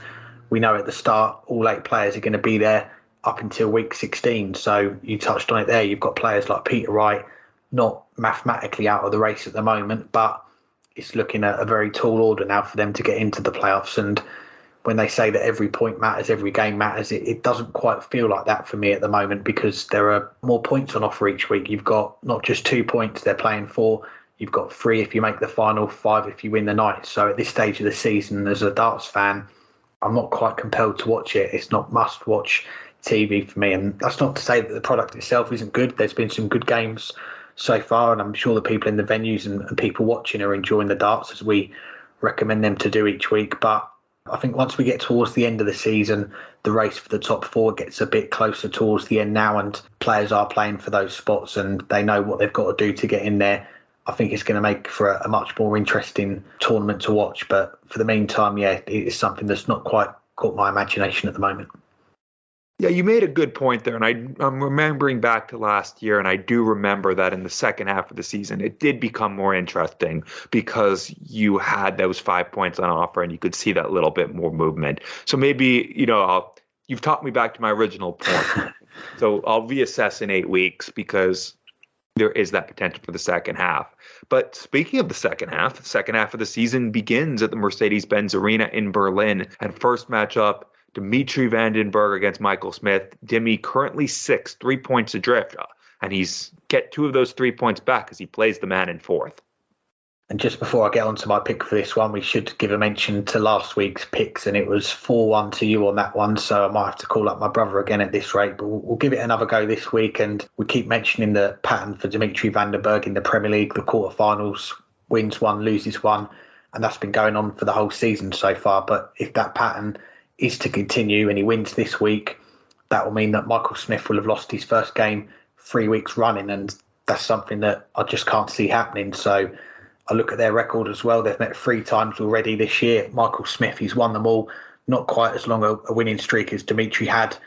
we know at the start all 8 players are going to be there up until week 16. So you touched on it there. You've got players like Peter Wright, not mathematically out of the race at the moment, but it's looking at a very tall order now for them to get into the playoffs. And when they say that every point matters, every game matters, it doesn't quite feel like that for me at the moment, because there are more points on offer each week. You've got not just 2 points they're playing for, You've got 3 if you make the final, 5 if you win the night. So at this stage of the season, as a darts fan, I'm not quite compelled to watch it. It's not must-watch TV for me. And that's not to say that the product itself isn't good. There's been some good games so far, and I'm sure the people in the venues and people watching are enjoying the darts as we recommend them to do each week. But I think once we get towards the end of the season, the race for the top 4 gets a bit closer towards the end now, and players are playing for those spots and they know what they've got to do to get in there. I think it's going to make for a much more interesting tournament to watch. But for the meantime, yeah, it's something that's not quite caught my imagination at the moment. Yeah, you made a good point there. And I'm remembering back to last year, and I do remember that in the second half of the season, it did become more interesting because you had those 5 points on offer and you could see that little bit more movement. So maybe, you've talked me back to my original point. So I'll reassess in 8 weeks because there is that potential for the second half. But speaking of the second half of the season begins at the Mercedes-Benz Arena in Berlin. And first matchup, Dimitri van Duijvenbode against Michael Smith. Dimi currently 6, 3 points adrift. And he's get 2 of those 3 points back as he plays the man in 4th. And just before I get on to my pick for this one, we should give a mention to last week's picks, and it was 4-1 to you on that one. So I might have to call up my brother again at this rate, but we'll give it another go this week. And we keep mentioning the pattern for Dimitri van Duijvenbode in the Premier League, the quarterfinals, wins 1, loses 1. And that's been going on for the whole season so far. But if that pattern is to continue and he wins this week, that will mean that Michael Smith will have lost his first game 3 weeks running. And that's something that I just can't see happening. So I look at their record as well. They've met 3 times already this year. Michael Smith, he's won them all. Not quite as long a winning streak as Dimitri had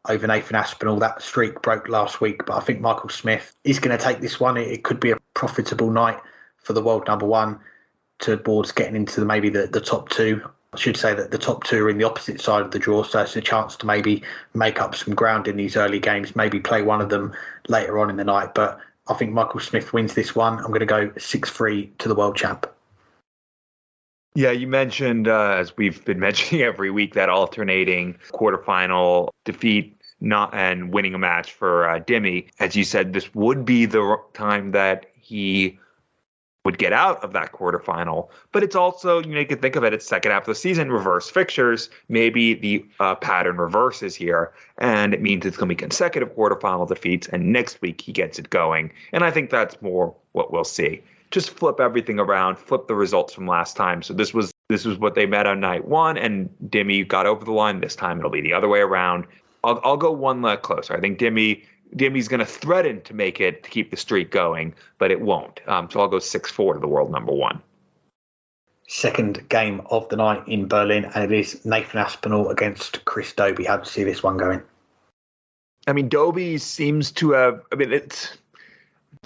over Nathan Aspinall. That streak broke last week, but I think Michael Smith is going to take this one. It could be a profitable night for the world number 1 towards getting into maybe the top 2. I should say that the top 2 are in the opposite side of the draw, so it's a chance to maybe make up some ground in these early games, maybe play one of them later on in the night. But I think Michael Smith wins this one. I'm going to go 6-3 to the world champ. Yeah, you mentioned, as we've been mentioning every week, that alternating quarterfinal defeat and winning a match for Dimi. As you said, this would be the time that he would get out of that quarterfinal. But it's also, you could think of it, it's second half of the season, reverse fixtures. Maybe the pattern reverses here, and it means it's going to be consecutive quarterfinal defeats, and next week he gets it going. And I think that's more what we'll see. Just flip everything around, flip the results from last time. So this was what they met on night 1, and Dimi got over the line. This time it'll be the other way around. I'll go one leg closer. I think Dimi's going to threaten to make it to keep the streak going, but it won't. So I'll go 6-4 to the world number 1. Second game of the night in Berlin, and it is Nathan Aspinall against Chris Dobey. How do you see this one going? I mean, Dobey seems to have.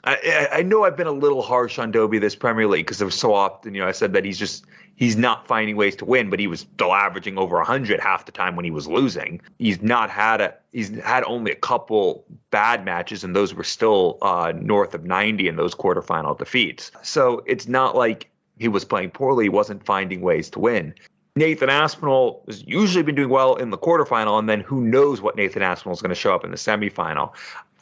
I know I've been a little harsh on Dobey this Premier League because so often, I said that he's not finding ways to win, but he was still averaging over 100 half the time when he was losing. He's had only a couple bad matches, and those were still north of 90 in those quarterfinal defeats. So it's not like he was playing poorly. He wasn't finding ways to win. Nathan Aspinall has usually been doing well in the quarterfinal, and then who knows what Nathan Aspinall is going to show up in the semifinal.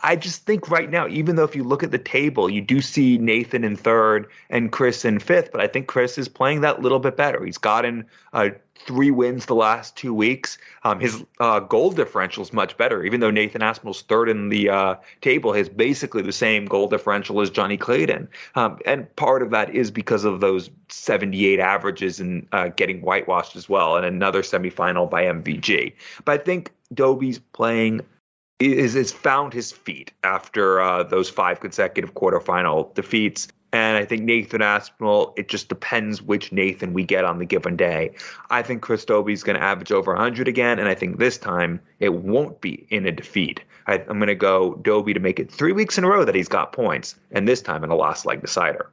I just think right now, even though if you look at the table, you do see Nathan in 3rd and Chris in 5th, but I think Chris is playing that little bit better. He's gotten 3 wins the last 2 weeks. His goal differential is much better, even though Nathan Aspinall's 3rd in the table has basically the same goal differential as Johnny Clayton. And part of that is because of those 78 averages and getting whitewashed as well, and another semifinal by MVG. But I think Dobey's playing is found his feet after those 5 consecutive quarterfinal defeats. And I think Nathan Aspinall, it just depends which Nathan we get on the given day. I think Chris Dobey's going to average over 100 again, and I think this time it won't be in a defeat. I'm going to go Dobey to make it 3 weeks in a row that he's got points, and this time in a last leg decider.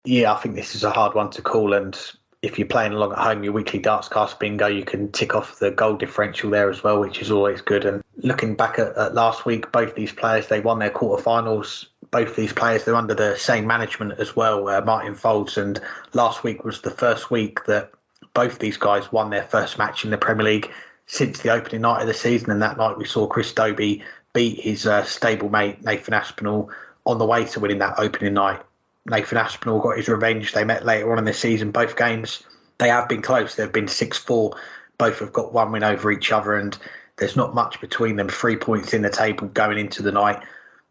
Yeah, I think this is a hard one to call, and if you're playing along at home, your weekly Dartscast bingo, you can tick off the goal differential there as well, which is always good. And looking back at last week, both these players, they won their quarterfinals. Both these players, they're under the same management as well, Martin Folds. And last week was the first week that both these guys won their first match in the Premier League since the opening night of the season. And that night we saw Chris Dobey beat his stablemate Nathan Aspinall on the way to winning that opening night Nathan Aspinall got his revenge. They met later on in the season. Both games, they have been close. They've been 6-4. Both have got one win over each other, and there's not much between them. 3 points in the table going into the night.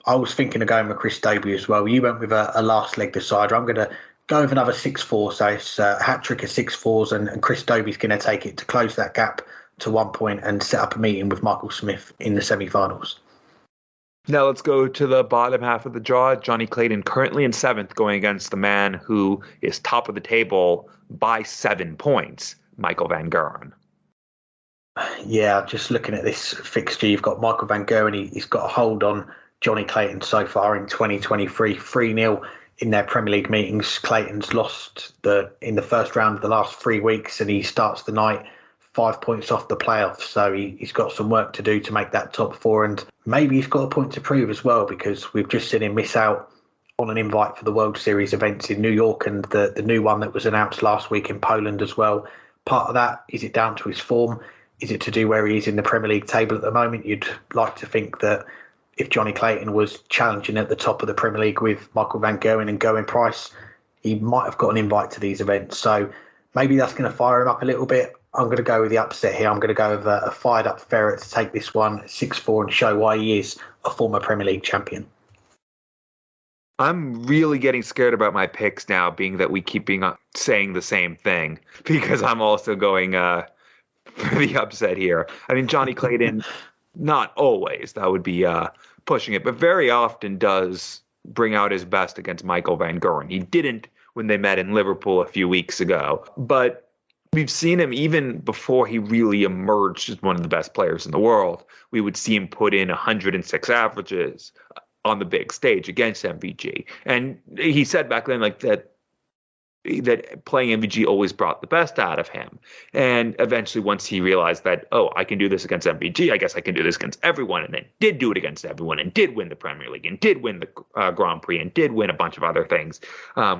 I was thinking of going with Chris Dobie as well. You went with a last leg decider. I'm going to go with another 6-4. So it's a hat-trick of 6-4s, and Chris Dobie's going to take it to close that gap to 1 point and set up a meeting with Michael Smith in the semi-finals. Now let's go to the bottom half of the draw. Johnny Clayton currently in 7th, going against the man who is top of the table by 7 points, Michael Van Gerwen. Yeah, just looking at this fixture, you've got Michael Van Gerwen. He's got a hold on Johnny Clayton so far in 2023, 3-0 in their Premier League meetings. Clayton's lost in the first round of the last 3 weeks, and he starts the night 5 points off the playoffs. So he's got some work to do to make that top 4, and maybe he's got a point to prove as well, because we've just seen him miss out on an invite for the World Series events in New York and the new one that was announced last week in Poland as well. Part of that, is it down to his form? Is it to do where he is in the Premier League table at the moment? You'd like to think that if Johnny Clayton was challenging at the top of the Premier League with Michael Van Gerwen and Gerwyn Price, he might have got an invite to these events. So maybe that's going to fire him up a little bit. I'm going to go with the upset here. I'm going to go with a fired-up Ferret to take this one 6-4 and show why he is a former Premier League champion. I'm really getting scared about my picks now, being that we keep saying the same thing, because I'm also going for the upset here. I mean, Johnny Clayton, not always, that would be pushing it, but very often does bring out his best against Michael Van Gerwen. He didn't when they met in Liverpool a few weeks ago, but we've seen him even before he really emerged as one of the best players in the world. We would see him put in 106 averages on the big stage against MVG. And he said back then that playing MVG always brought the best out of him. And eventually, once he realized that, I can do this against MVG, I guess I can do this against everyone, and then did do it against everyone, and did win the Premier League, and did win the Grand Prix, and did win a bunch of other things.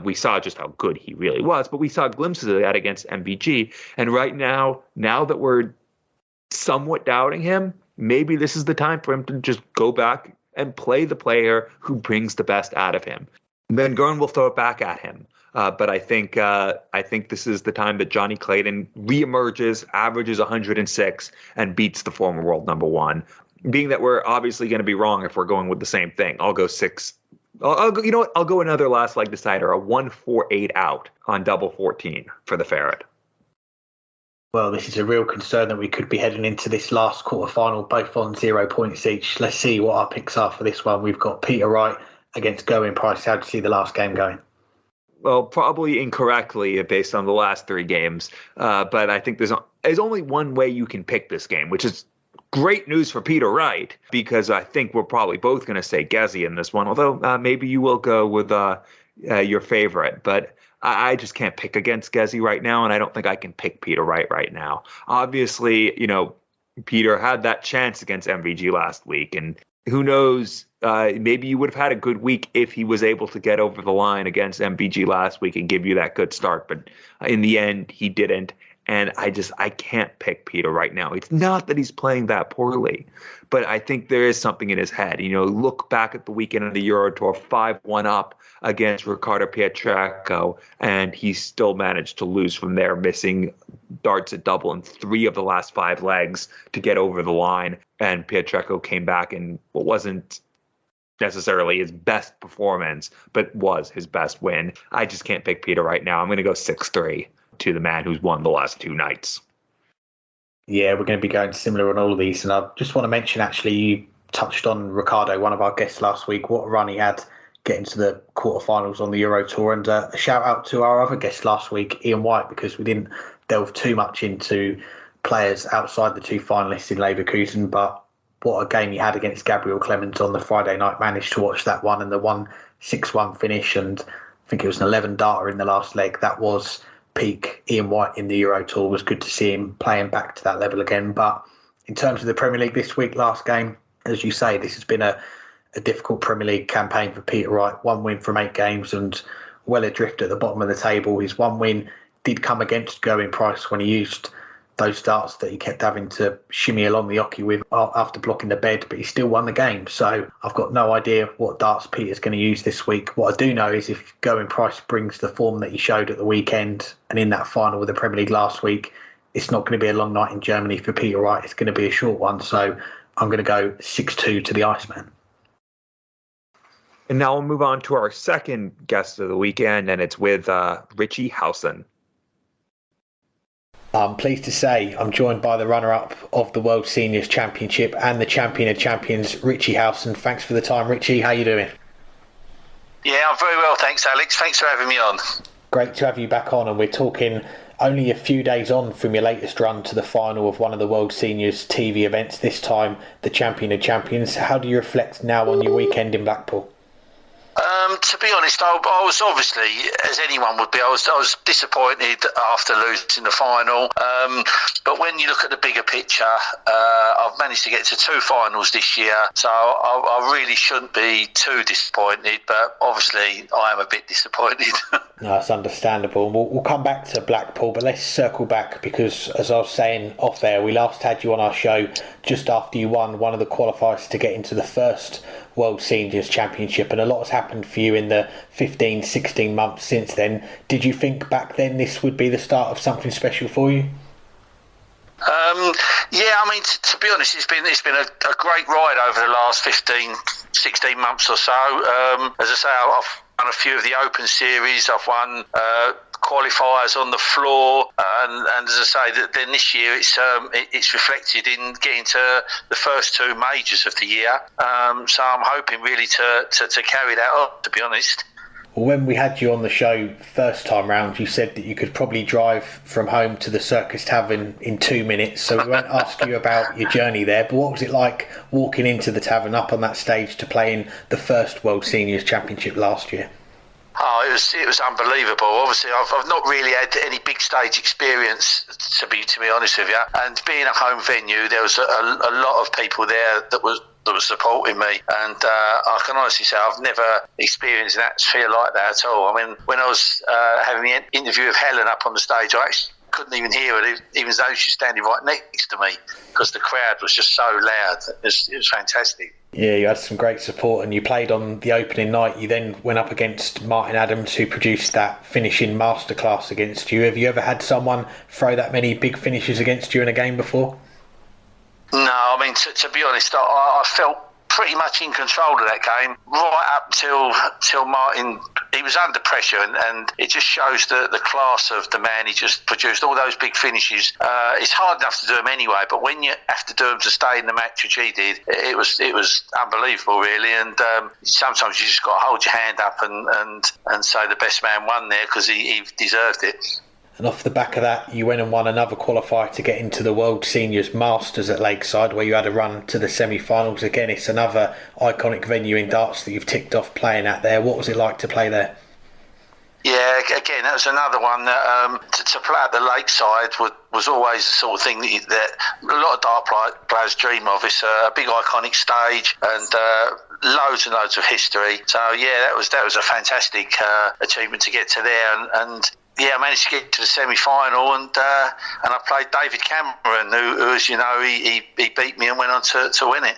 We saw just how good he really was, but we saw glimpses of that against MVG. And right now that we're somewhat doubting him, maybe this is the time for him to just go back and play the player who brings the best out of him. Van Gerwen will throw it back at him. But I think this is the time that Johnny Clayton reemerges, averages 106, and beats the former world number one. Being that we're obviously going to be wrong if we're going with the same thing, I'll go 6. I'll go. You know what? I'll go another last leg decider, a 1-4-8 out on double 14 for the Ferret. Well, this is a real concern that we could be heading into this last quarterfinal, both on 0 points each. Let's see what our picks are for this one. We've got Peter Wright against Gerwyn Price. How do you see the last game going? Well, probably incorrectly based on the last 3 games. But I think there's only one way you can pick this game, which is great news for Peter Wright, because I think we're probably both going to say Gezi in this one, although maybe you will go with your favorite. But I just can't pick against Gezi right now, and I don't think I can pick Peter Wright right now. Obviously, Peter had that chance against MVG last week, and who knows, maybe you would have had a good week if he was able to get over the line against MVG last week and give you that good start. But in the end, he didn't. And I can't pick Peter right now. It's not that he's playing that poorly, but I think there is something in his head. Look back at the weekend of the Euro Tour, 5-1 up against Ricardo Pietracco, and he still managed to lose from there, missing darts at double in 3 of the last 5 legs to get over the line. And Pietracco came back in what wasn't necessarily his best performance, but was his best win. I just can't pick Peter right now. I'm going to go 6-3 to the man who's won the last 2 nights. Yeah, we're going to be going similar on all of these. And I just want to mention, actually, you touched on Ricardo, one of our guests last week, what a run he had getting to the quarterfinals on the Euro Tour. And a shout out to our other guest last week, Ian White, because we didn't delve too much into players outside the 2 finalists in Leverkusen. But what a game he had against Gabriel Clemens on the Friday night. Managed to watch that one and the 6-1 finish. And I think it was an 11 darter in the last leg. That was peak Ian White in the Euro Tour. It was good to see him playing back to that level again. But in terms of the Premier League this week, last game, as you say, this has been a difficult Premier League campaign for Peter Wright. 1 win from 8 games and well adrift at the bottom of the table. His 1 win did come against Gerwyn Price when he used those darts that he kept having to shimmy along the oche with after blocking the bed, but he still won the game. So I've got no idea what darts Peter's going to use this week. What I do know is if Gerwyn Price brings the form that he showed at the weekend and in that final with the Premier League last week, it's not going to be a long night in Germany for Peter Wright. It's going to be a short one. So I'm going to go 6-2 to the Iceman. And now we'll move on to our second guest of the weekend, and it's with Richie Howson. I'm pleased to say I'm joined by the runner-up of the World Seniors Championship and the champion of champions, Richie Howson. Thanks for the time, Richie. How are you doing? Yeah, I'm very well, thanks, Alex. Thanks for having me on. Great to have you back on, and we're talking only a few days on from your latest run to the final of one of the World Seniors TV events, this time the champion of champions. How do you reflect now on your weekend in Blackpool? To be honest, I was obviously, as anyone would be, I was disappointed after losing the final. But when you look at the bigger picture, I've managed to get to 2 finals this year, so I really shouldn't be too disappointed. But obviously, I am a bit disappointed. No, that's understandable. We'll come back to Blackpool, but let's circle back because, as I was saying off air, we last had you on our show just after you won one of the qualifiers to get into the first World Seniors Championship, and a lot has happened for you in the 15-16 months since then. Did you think back then this would be the start of something special for you? Yeah, I mean, to be honest, it's been a great ride over the last 15-16 months or so. As I say, I've won a few of the Open Series. I've won qualifiers on the floor, and as I say, then this year it's reflected in getting to the first 2 majors of the year. So I'm hoping really to carry that on, to be honest. Well, when we had you on the show first time round, you said that you could probably drive from home to the Circus Tavern in 2 minutes, so we won't ask you about your journey there, but what was it like walking into the tavern up on that stage to play in the first World Seniors Championship last year? Oh, it was unbelievable. Obviously, I've not really had any big stage experience, to be honest with you. And being a home venue, there was a lot of people there that was supporting me. And I can honestly say I've never experienced an atmosphere like that at all. I mean, when I was having the interview of Helen up on the stage, I actually couldn't even hear her, even though she's standing right next to me, because the crowd was just so loud. It was fantastic. Yeah, you had some great support and you played on the opening night. You then went up against Martin Adams, who produced that finishing masterclass against you. Have you ever had someone throw that many big finishes against you in a game before? No, I mean, to be honest, I felt pretty much in control of that game right up till Martin. He was under pressure, and it just shows the class of the man. He just produced all those big finishes. It's hard enough to do them anyway, but when you have to do them to stay in the match, which he did, it was unbelievable, really. And sometimes you just got to hold your hand up and say the best man won there, because he deserved it. And off the back of that, you went and won another qualifier to get into the World Seniors Masters at Lakeside, where you had a run to the semi-finals. Again, it's another iconic venue in darts that you've ticked off playing at there. What was it like to play there? Yeah, again, that was another one that to play at the Lakeside was always the sort of thing that a lot of dart players dream of. It's a big iconic stage and loads and loads of history. So yeah, that was a fantastic achievement to get to there, and yeah, I managed to get to the semi-final, and I played David Cameron, who as you know, he beat me and went on to win it.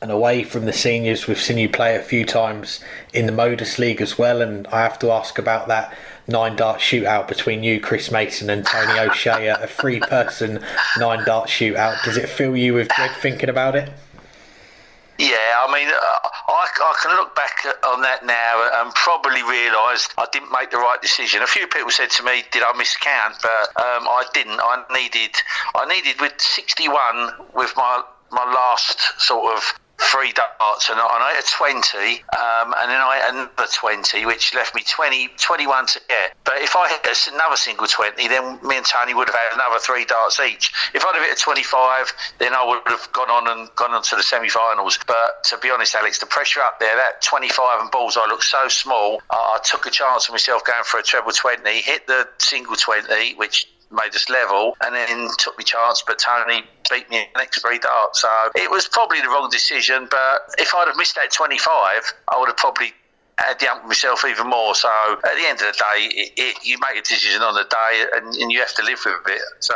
And away from the seniors, we've seen you play a few times in the Modus League as well, and I have to ask about that 9-dart shootout between you, Chris Mason and Tony O'Shea, a 3-person 9-dart shootout. Does it fill you with dread thinking about it? Yeah, I mean, I can look back on that now and probably realise I didn't make the right decision. A few people said to me, did I miscount? But I didn't. I needed with 61 with my last sort of 3 darts, and I hit a 20, and then I hit another 20, which left me 21 to get. But if I hit another single 20, then me and Tony would have had another 3 darts each. If I'd have hit a 25, then I would have gone on to the semi-finals. But to be honest, Alex, the pressure up there, that 25 and balls, I looked so small. I took a chance on myself going for a treble 20, hit the single 20, which made us level, and then took me chance, but Tony beat me in the next 3 darts. So it was probably the wrong decision, but if I'd have missed that 25, I would have probably had the ump with myself even more. So at the end of the day, you make a decision on the day, and you have to live with it. So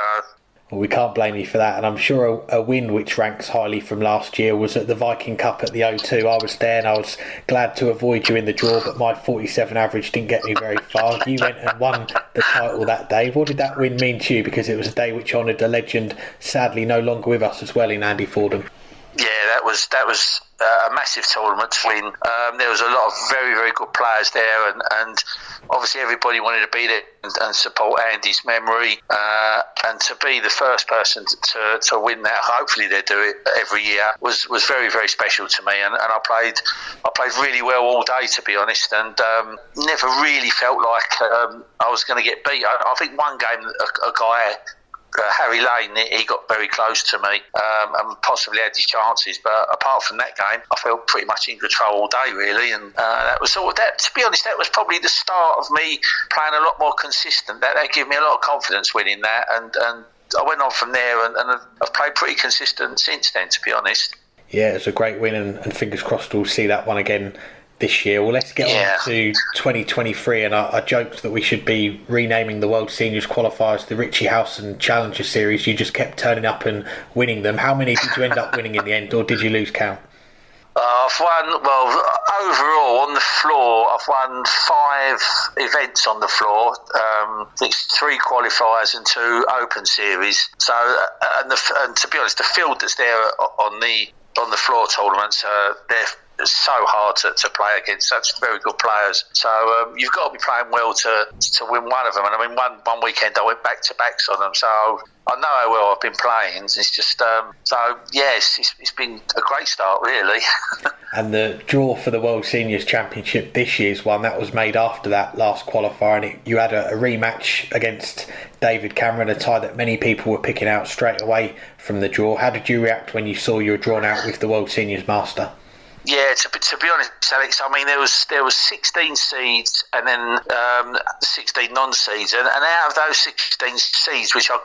Well, we can't blame you for that, and I'm sure a win which ranks highly from last year was at the Viking Cup at the O2. I was there and I was glad to avoid you in the draw, but my 47 average didn't get me very far. You went and won the title that day. What did that win mean to you? Because it was a day which honoured a legend, sadly no longer with us as well, in Andy Fordham. Yeah, that was a massive tournament to win. There was a lot of very, very good players there, and obviously everybody wanted to be there and support Andy's memory, and to be the first person to win that, hopefully they do it every year, was very, very special to me, and I played really well all day, to be honest, and never really felt like I was going to get beat. I think one game a guy, Harry Lane, he got very close to me and possibly had his chances, but apart from that game I felt pretty much in control all day, really, and that was sort of that. To be honest, that was probably the start of me playing a lot more consistent. That gave me a lot of confidence winning that, and I went on from there, and I've played pretty consistent since then, to be honest. Yeah, it was a great win, and fingers crossed we'll see that one again this year. Well, let's get on to 2023, and I joked that we should be renaming the World Seniors qualifiers the Richie Howson Challenger Series. You just kept turning up and winning them. How many did you end up winning in the end, or did you lose count? I've won, well, overall on the floor, I've won 5 events on the floor. I think it's 3 qualifiers and 2 Open Series. So, and to be honest, the field that's there on the floor tournaments, they're so hard to play against such very good players. So you've got to be playing well to win one of them. And I mean, one weekend I went back to backs on them, so I know how well I've been playing. It's just so yes, it's been a great start, really. And the draw for the World Seniors Championship this year's one, that was made after that last qualifier, and you had a rematch against David Cameron, a tie that many people were picking out straight away from the draw. How did you react when you saw you were drawn out with the World Seniors Master? Yeah, to be honest, Alex, I mean, there was 16 seeds and then 16 non-seeds, and out of those 16 seeds, which I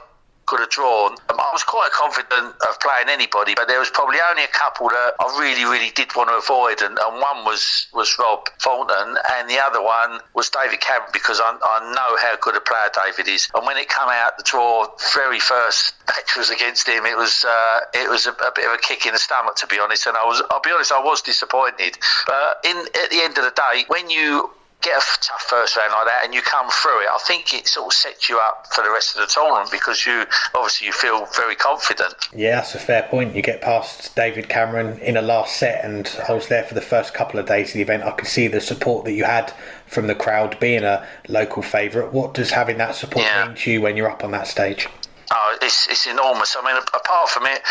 could have drawn, I was quite confident of playing anybody, but there was probably only a couple that I really, really did want to avoid, and one was Rob Thornton, and the other one was David Cameron, because I know how good a player David is. And when it came out the draw, very first match was against him, it was a bit of a kick in the stomach, to be honest, and I'll be honest, I was disappointed. But at the end of the day, when you get a tough first round like that and you come through it, I think it sort of sets you up for the rest of the tournament, because you feel very confident. Yeah, that's a fair point. You get past David Cameron in a last set, and I was there for the first couple of days of the event. I could see the support that you had from the crowd, being a local favourite. What does having that support mean to you when you're up on that stage? Oh, it's enormous. I mean, apart from it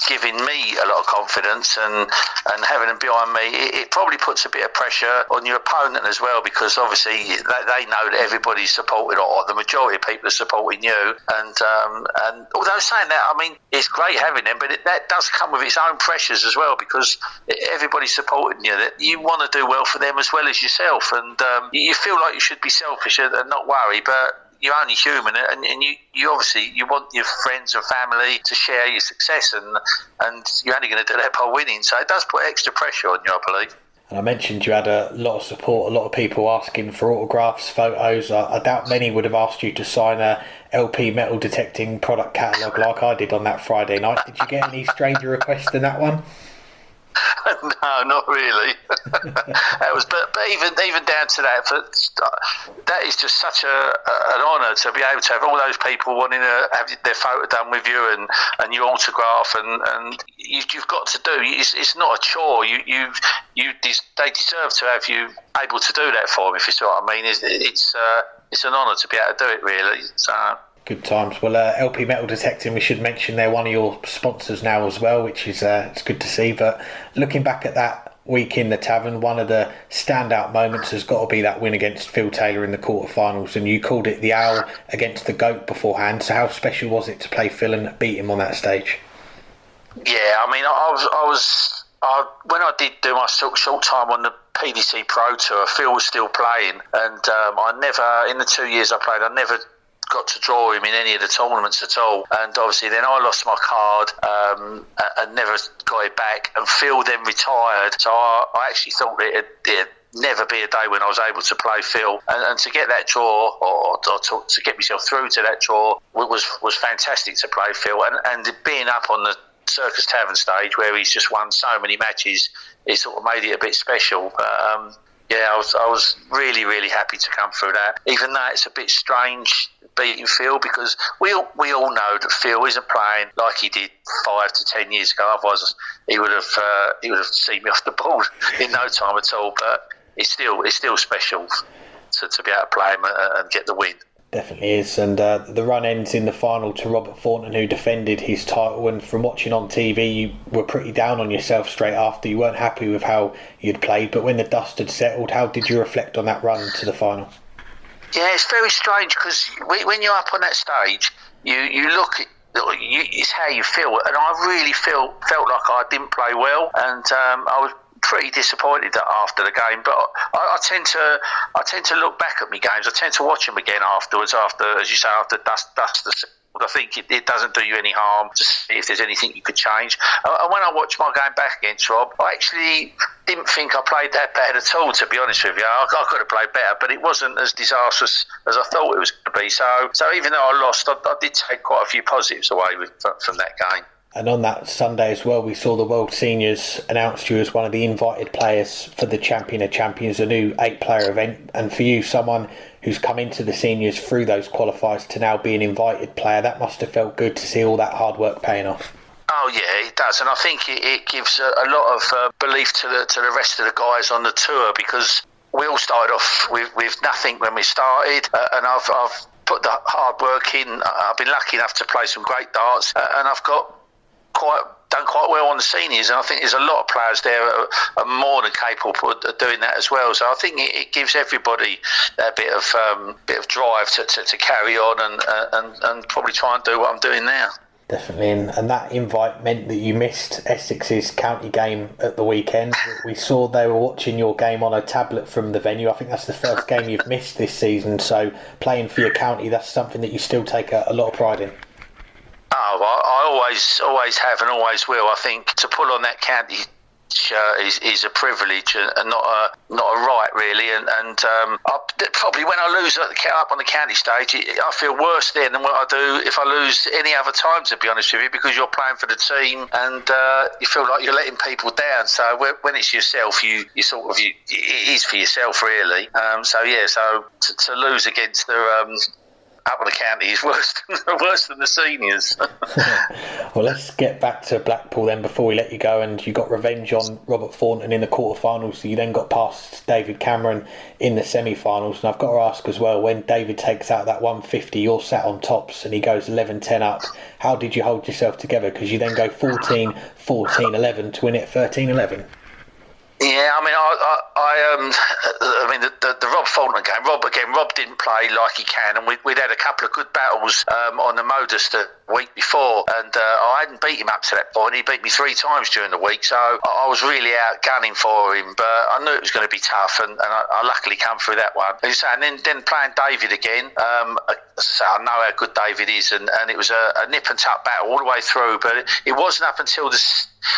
giving me a lot of confidence and having them behind me, it probably puts a bit of pressure on your opponent as well, because obviously they know that everybody's supporting, or the majority of people are supporting you. And although saying that, I mean, it's great having them, but that does come with its own pressures as well, because everybody's supporting you. That you want to do well for them as well as yourself, and you feel like you should be selfish and not worry, but you're only human, and you obviously you want your friends and family to share your success, and you're only going to do that by winning. So it does put extra pressure on you, I believe. And I mentioned you had a lot of support, a lot of people asking for autographs, photos. I doubt many would have asked you to sign a LP metal detecting product catalogue like I did on that Friday night. Did you get any stranger requests than that one? No, not really. That was, but even down to that, that is just such an honour to be able to have all those people wanting to have their photo done with you and your autograph, and you've got to do. It's not a chore. They deserve to have you able to do that for them, if you see what I mean. It's an honour to be able to do it, really. So. Good times. Well, LP Metal Detecting, we should mention they're one of your sponsors now as well, which is it's good to see. But looking back at that week in the tavern, one of the standout moments has got to be that win against Phil Taylor in the quarterfinals, and you called it the Owl against the Goat beforehand. So how special was it to play Phil and beat him on that stage? Yeah, I mean, I when I did do my short time on the PDC Pro Tour, Phil was still playing, and I never, in the 2 years I played, I never got to draw him in any of the tournaments at all, and obviously then I lost my card and never got it back, and Phil then retired, so I actually thought it never be a day when I was able to play Phil, and to get that draw or to get myself through to that draw was fantastic to play Phil, and being up on the Circus Tavern stage where he's just won so many matches, it sort of made it a bit special. But I was really, really happy to come through that, even though it's a bit strange beating Phil, because we all know that Phil isn't playing like he did 5 to 10 years ago. Otherwise, he would have seen me off the board in no time at all. But it's still special to be able to play him and get the win. Definitely is, and the run ends in the final to Robert Thornton, who defended his title. And from watching on TV, you were pretty down on yourself straight after. You weren't happy with how you'd played, but when the dust had settled, how did you reflect on that run to the final? Yeah, it's very strange, because when you're up on that stage, you look at it's how you feel, and I really felt like I didn't play well, and I was pretty disappointed after the game. But I tend to look back at my games. I tend to watch them again afterwards. After, as you say, after dust the settled. I think it doesn't do you any harm to see if there's anything you could change. And when I watched my game back against Rob, I actually didn't think I played that bad at all, to be honest with you. I could have played better, but it wasn't as disastrous as I thought it was going to be. So even though I lost, I did take quite a few positives away from that game. And on that Sunday as well, we saw the World Seniors announced you as one of the invited players for the Champion of Champions, a new 8-player event. And for you, someone who's come into the seniors through those qualifiers to now be an invited player, that must have felt good to see all that hard work paying off. Oh yeah, it does, and I think it gives a lot of belief to the rest of the guys on the tour, because we all started off with nothing when we started, and I've put the hard work in. I've been lucky enough to play some great darts, and I've done quite well on the seniors, and I think there's a lot of players there are more than capable of doing that as well. So I think it gives everybody a bit of drive to carry on and probably try and do what I'm doing now. Definitely, and that invite meant that you missed Essex's county game at the weekend. We saw they were watching your game on a tablet from the venue. I think that's the first game you've missed this season, so playing for your county, that's something that you still take a lot of pride in. Oh, I always have and always will. I think to pull on that county shirt is a privilege and not a right, really. And probably when I lose up on the county stage, I feel worse then than what I do if I lose any other time, to be honest with you, because you're playing for the team and you feel like you're letting people down. So when it's yourself, you sort of it is for yourself, really. So to lose against the up on the county is worse than the seniors. Well, let's get back to Blackpool then before we let you go. And you got revenge on Robert Thornton in the quarterfinals. So you then got past David Cameron in the semi-finals. And I've got to ask as well, when David takes out that 150, you're sat on tops and he goes 11-10 up. How did you hold yourself together? Because you then go 14-11 to win it 13-11. Yeah, I mean, the Rob Thornton game. Rob didn't play like he can, and we'd had a couple of good battles on the Modus the week before, and I hadn't beat him up to that point. He beat me 3 times during the week, so I was really out gunning for him. But I knew it was going to be tough, and I luckily come through that one. And then playing David again. So I know how good David is, and it was a nip and tuck battle all the way through. But it wasn't up until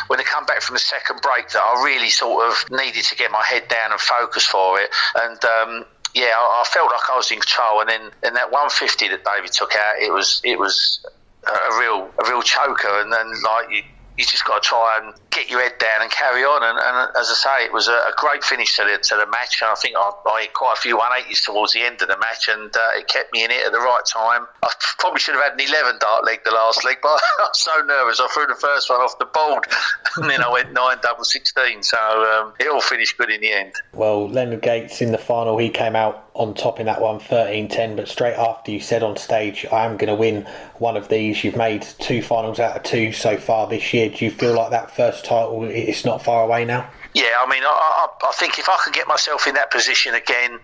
when I come back from the second break that I really sort of needed to get my head down and focus for it. And I felt like I was in control. And then in that 150 that David took out, it was a real choker. And then you just got to try and get your head down and carry on. And as I say, it was a great finish to the match. And I think I hit quite a few 180s towards the end of the match, and it kept me in it at the right time. I probably should have had an 11 dart leg the last leg, but I was so nervous. I threw the first one off the board, and then I went 9 double 16. So it all finished good in the end. Well, Leonard Gates in the final, he came out on top in that one, 13-10. But straight after, you said on stage, I am going to win one of these. You've made 2 finals out of 2 so far this year. Do you feel like that first title, it's not far away now? Yeah, I mean, I think if I can get myself in that position again,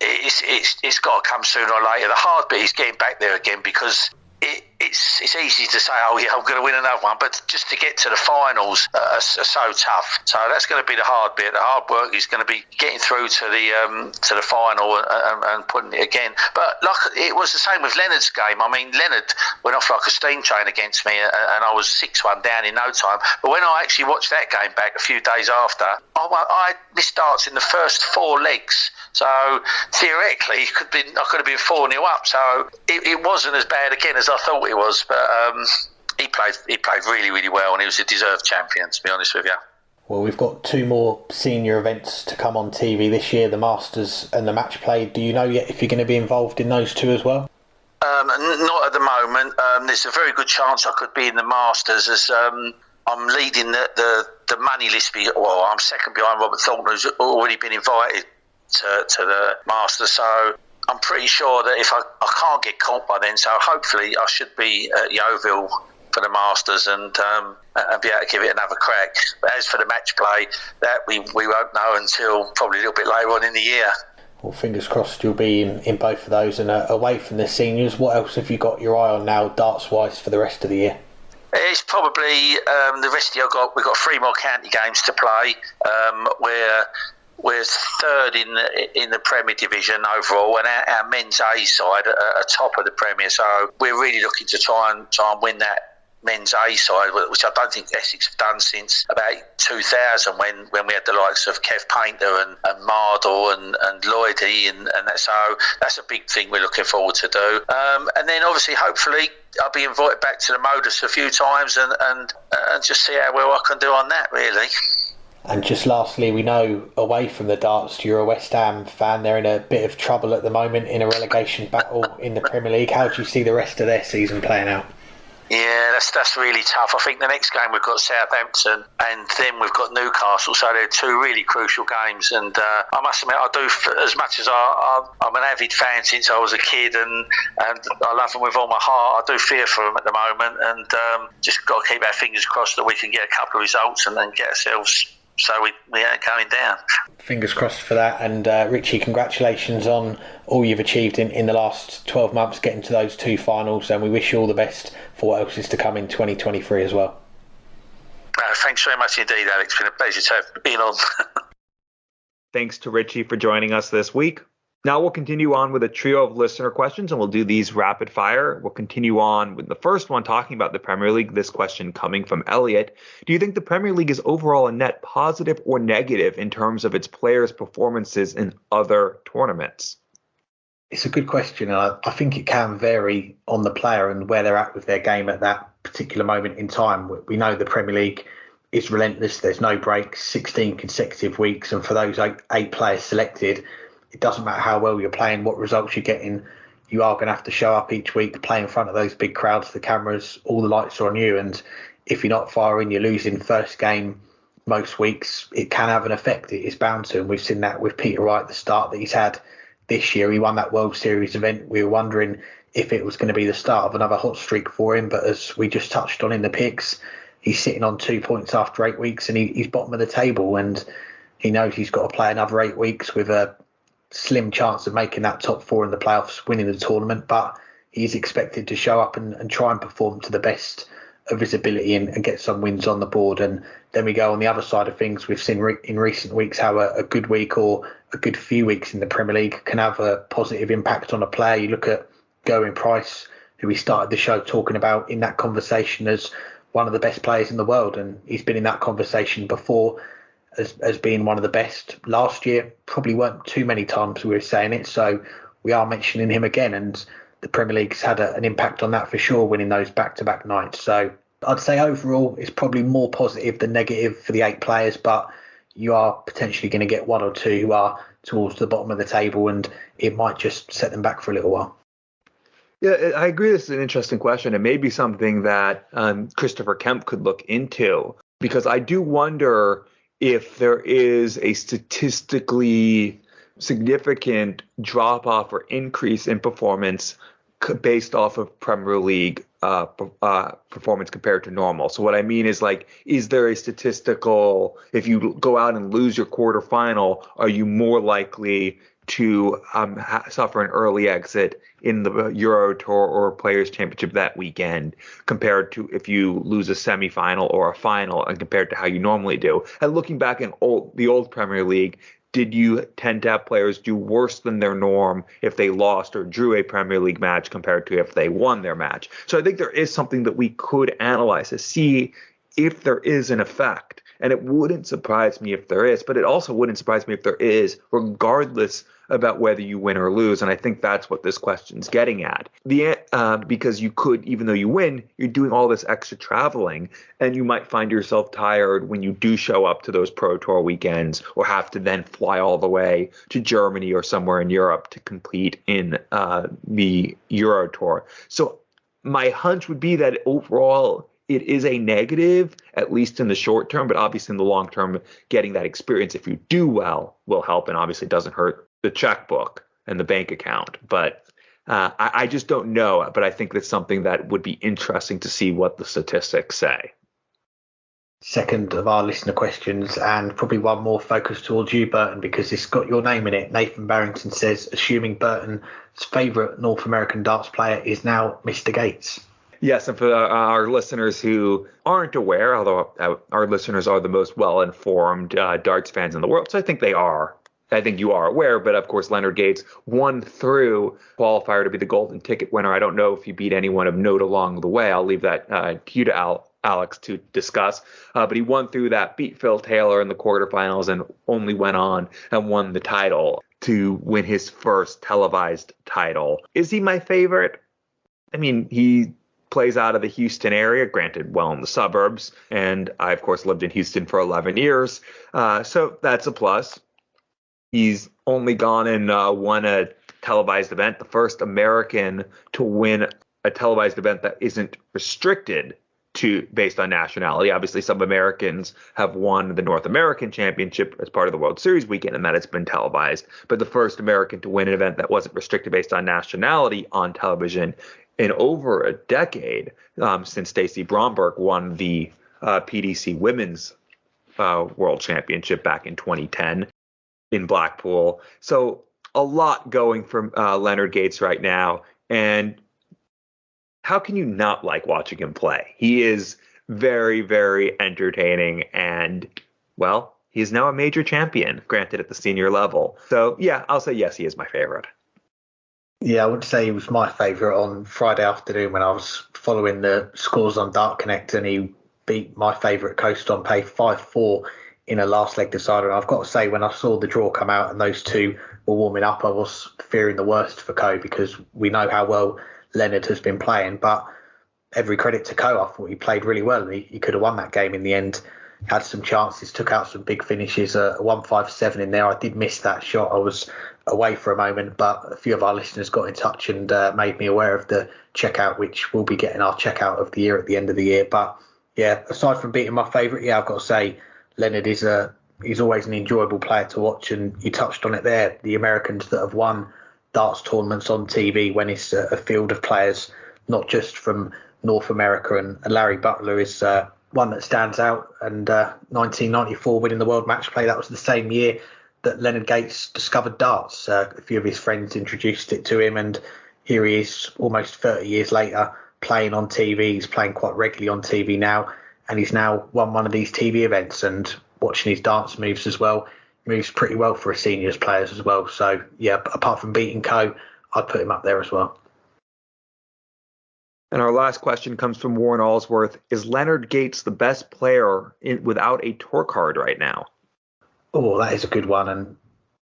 it's got to come sooner or later. The hard bit is getting back there again, because it it's easy to say, oh yeah, I'm going to win another one, but just to get to the finals are so tough. So that's going to be the hard bit. The hard work is going to be getting through to the final and putting it again. But like it was the same with Leonard's game. I mean, Leonard went off like a steam train against me, and I was 6-1 down in no time. But when I actually watched that game back a few days after, I missed darts in the first 4 legs. So theoretically, I could have been 4-0 up. So it wasn't as bad again as I thought it was. But he played really, really well, and he was a deserved champion, to be honest with you. Well, we've got 2 more senior events to come on TV this year, the Masters and the Match Play. Do you know yet if you're going to be involved in those 2 as well? Not at the moment. There's a very good chance I could be in the Masters, as I'm leading the money list. Well, I'm second behind Robert Thornton, who's already been invited to the Masters. So I'm pretty sure that if I can't get caught by then, so hopefully I should be at Yeovil for the Masters and be able to give it another crack. But as for the match play, that we won't know until probably a little bit later on in the year. Well, fingers crossed you'll be in both of those. And away from the seniors, what else have you got your eye on now, darts-wise, for the rest of the year? It's probably the rest of the year. We've got 3 more county games to play. We're third in the Premier Division overall, and our men's A side are top of the Premier. So we're really looking to try and win that men's A side, which I don't think Essex have done since about 2000 when we had the likes of Kev Painter and Mardle and Lloydie and that. So that's a big thing we're looking forward to do. And then obviously, hopefully, I'll be invited back to the Modus a few times and just see how well I can do on that, really. And just lastly, we know away from the darts, you're a West Ham fan. They're in a bit of trouble at the moment in a relegation battle in the Premier League. How do you see the rest of their season playing out? Yeah, that's really tough. I think the next game we've got Southampton, and then we've got Newcastle. So they're 2 really crucial games. And I must admit, I do, as much as I'm an avid fan since I was a kid, and I love them with all my heart, I do fear for them at the moment. And just got to keep our fingers crossed that we can get a couple of results and then get ourselves so we ain't going down. Fingers crossed for that. And Richie, congratulations on all you've achieved in the last 12 months, getting to those 2 finals, and we wish you all the best for what else is to come in 2023 as well. Thanks very much indeed, Alex. It's been a pleasure to have been on. Thanks to Richie for joining us this week. Now we'll continue on with a trio of listener questions, and we'll do these rapid fire. We'll continue on with the first one talking about the Premier League. This question coming from Elliot. Do you think the Premier League is overall a net positive or negative in terms of its players' performances in other tournaments? It's a good question. I think it can vary on the player and where they're at with their game at that particular moment in time. We know the Premier League is relentless. There's no breaks, 16 consecutive weeks. And for those 8 players selected, it doesn't matter how well you're playing, what results you're getting, you are going to have to show up each week, play in front of those big crowds, the cameras, all the lights are on you. And if you're not firing, you're losing first game most weeks, it can have an effect. It is bound to. And we've seen that with Peter Wright, the start that he's had this year. He won that World Series event. We were wondering if it was going to be the start of another hot streak for him. But as we just touched on in the picks, he's sitting on 2 points after 8 weeks and he's bottom of the table. And he knows he's got to play another 8 weeks with a slim chance of making that top 4 in the playoffs, winning the tournament. But he's expected to show up and try and perform to the best of his ability and get some wins on the board. And then we go on the other side of things. We've seen in recent weeks how a good week or a good few weeks in the Premier League can have a positive impact on a player. You look at Gerwyn Price, who we started the show talking about in that conversation as one of the best players in the world. And he's been in that conversation before as being one of the best. Last year, probably weren't too many times we were saying it. So we are mentioning him again. And the Premier League's had an impact on that for sure, winning those back-to-back nights. So I'd say overall it's probably more positive than negative for the 8 players, but you are potentially going to get 1 or 2 who are towards the bottom of the table, and it might just set them back for a little while. Yeah, I agree. This is an interesting question. It may be something that Christopher Kemp could look into, because I do wonder if there is a statistically significant drop-off or increase in performance based off of Premier League performance compared to normal. So what I mean is, like, is there a statistical, if you go out and lose your quarterfinal, are you more likely to suffer an early exit in the Euro Tour or Players Championship that weekend compared to if you lose a semifinal or a final and compared to how you normally do. And looking back in the old Premier League, did you tend to have players do worse than their norm if they lost or drew a Premier League match compared to if they won their match? So I think there is something that we could analyze to see if there is an effect. And it wouldn't surprise me if there is, but it also wouldn't surprise me if there is, regardless about whether you win or lose. And I think that's what this question's getting at. Because you could, even though you win, you're doing all this extra traveling, and you might find yourself tired when you do show up to those Pro Tour weekends or have to then fly all the way to Germany or somewhere in Europe to compete in the Euro Tour. So my hunch would be that overall, it is a negative, at least in the short term, but obviously in the long term, getting that experience, if you do well, will help, and obviously doesn't hurt the checkbook and the bank account. But I just don't know. But I think that's something that would be interesting to see what the statistics say. Second of our listener questions, and probably one more focused towards you, Burton, because it's got your name in it. Nathan Barrington says, assuming Burton's favourite North American darts player is now Mr. Gates. Yes, and for our listeners who aren't aware, although our listeners are the most well-informed darts fans in the world, so I think they are. I think you are aware, but of course Leonard Gates won through qualifier to be the golden ticket winner. I don't know if he beat anyone of note along the way. I'll leave that to you to Alex to discuss. But he won through that, beat Phil Taylor in the quarterfinals, and only went on and won the title to win his first televised title. Is he my favorite? I mean, he plays out of the Houston area, granted well in the suburbs, and I of course lived in Houston for 11 years, so that's a plus. He's only gone and won a televised event, the first American to win a televised event that isn't restricted to based on nationality. Obviously some Americans have won the North American Championship as part of the World Series weekend, and that has been televised, but the first American to win an event that wasn't restricted based on nationality on television in over a decade, since Stacey Bromberg won the PDC Women's World Championship back in 2010 in Blackpool. So a lot going from Leonard Gates right now. And how can you not like watching him play? He is very, very entertaining. And, well, he is now a major champion, granted at the senior level. So, yeah, I'll say yes, he is my favorite. Yeah, I would say he was my favourite on Friday afternoon when I was following the scores on Dart Connect, and he beat my favourite Coast on Pay 5-4 in a last leg decider. And I've got to say, when I saw the draw come out and those two were warming up, I was fearing the worst for Ko, because we know how well Leonard has been playing. But every credit to Ko, I thought he played really well. He could have won that game in the end. Had some chances, took out some big finishes, a 157 in there. I did miss that shot. I was away for a moment, but a few of our listeners got in touch and made me aware of the checkout, which we'll be getting our checkout of the year at the end of the year. But yeah, aside from beating my favourite, yeah, I've got to say Leonard he's always an enjoyable player to watch. And you touched on it there, the Americans that have won darts tournaments on TV when it's a field of players, not just from North America. And Larry Butler is one that stands out. And 1994 winning the World Match Play, that was the same year that Leonard Gates discovered darts. A few of his friends introduced it to him, and here he is almost 30 years later playing on TV. He's playing quite regularly on TV now, and he's now won one of these TV events. And watching his dance moves as well, moves pretty well for a seniors players as well. So yeah, apart from beating Ko, I'd put him up there as well. And our last question comes from Warren Allsworth. Is Leonard Gates the best player without a tour card right now? Oh, that is a good one. And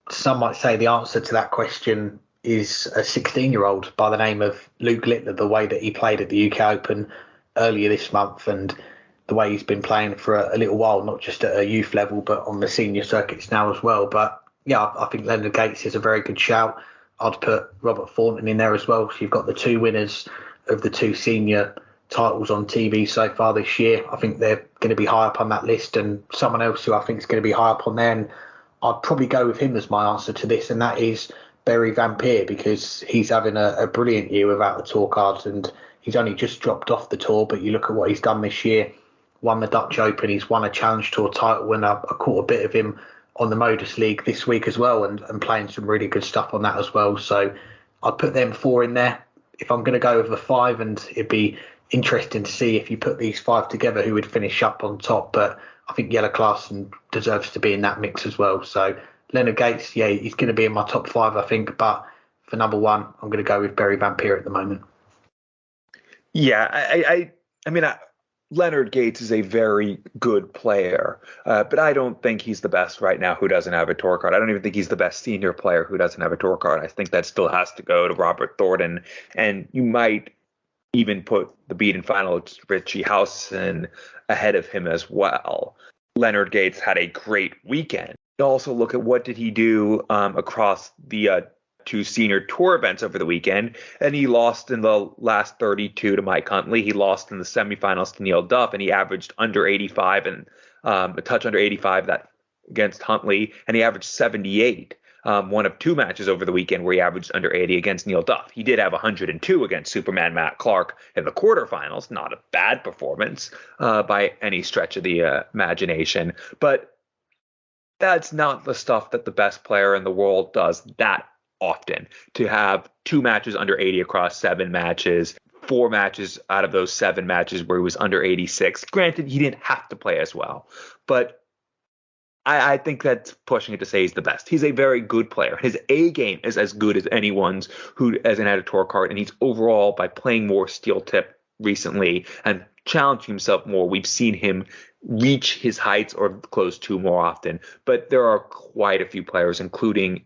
some might say the answer to that question is a 16-year-old by the name of Luke Littler, the way that he played at the UK Open earlier this month and the way he's been playing for a little while, not just at a youth level, but on the senior circuits now as well. But yeah, I think Leonard Gates is a very good shout. I'd put Robert Thornton in there as well. So you've got the two winners of the two senior titles on TV so far this year. I think they're going to be high up on that list, and someone else who I think is going to be high up on there, and I'd probably go with him as my answer to this, and that is Barry Van Peer, because he's having a brilliant year without the tour cards, and he's only just dropped off the tour, but you look at what he's done this year, won the Dutch Open, he's won a Challenge Tour title, and I caught a bit of him on the Modus League this week as well, and playing some really good stuff on that as well. So I'd put them 4 in there. If I'm going to go with the 5, and it'd be interesting to see if you put these 5 together, who would finish up on top. But I think Jelle Klaassen deserves to be in that mix as well. So Leonard Gates, yeah, he's going to be in my top 5, I think. But for number 1, I'm going to go with Barry Van Peer at the moment. Yeah, I mean, Leonard Gates is a very good player, but I don't think he's the best right now who doesn't have a tour card. I don't even think he's the best senior player who doesn't have a tour card. I think that still has to go to Robert Thornton, and you might even put the beaten finalist Richie Howson ahead of him as well. Leonard Gates had a great weekend. Also look at what did he do across the 2 senior tour events over the weekend, and he lost in the last 32 to Mike Huntley. He lost in the semifinals to Neil Duff, and he averaged under 85 and a touch under 85 that against Huntley, and he averaged 78. One of 2 matches over the weekend where he averaged under 80 against Neil Duff. He did have 102 against Superman Matt Clark in the quarterfinals. Not a bad performance by any stretch of the imagination, but that's not the stuff that the best player in the world does that often. To have 2 matches under 80 across 7 matches, 4 matches out of those 7 matches where he was under 86. Granted, he didn't have to play as well, but I think that's pushing it to say he's the best. He's a very good player. His A game is as good as anyone's who hasn't had a tour card, and he's overall, by playing more steel tip recently and challenging himself more, we've seen him reach his heights or close to more often. But there are quite a few players, including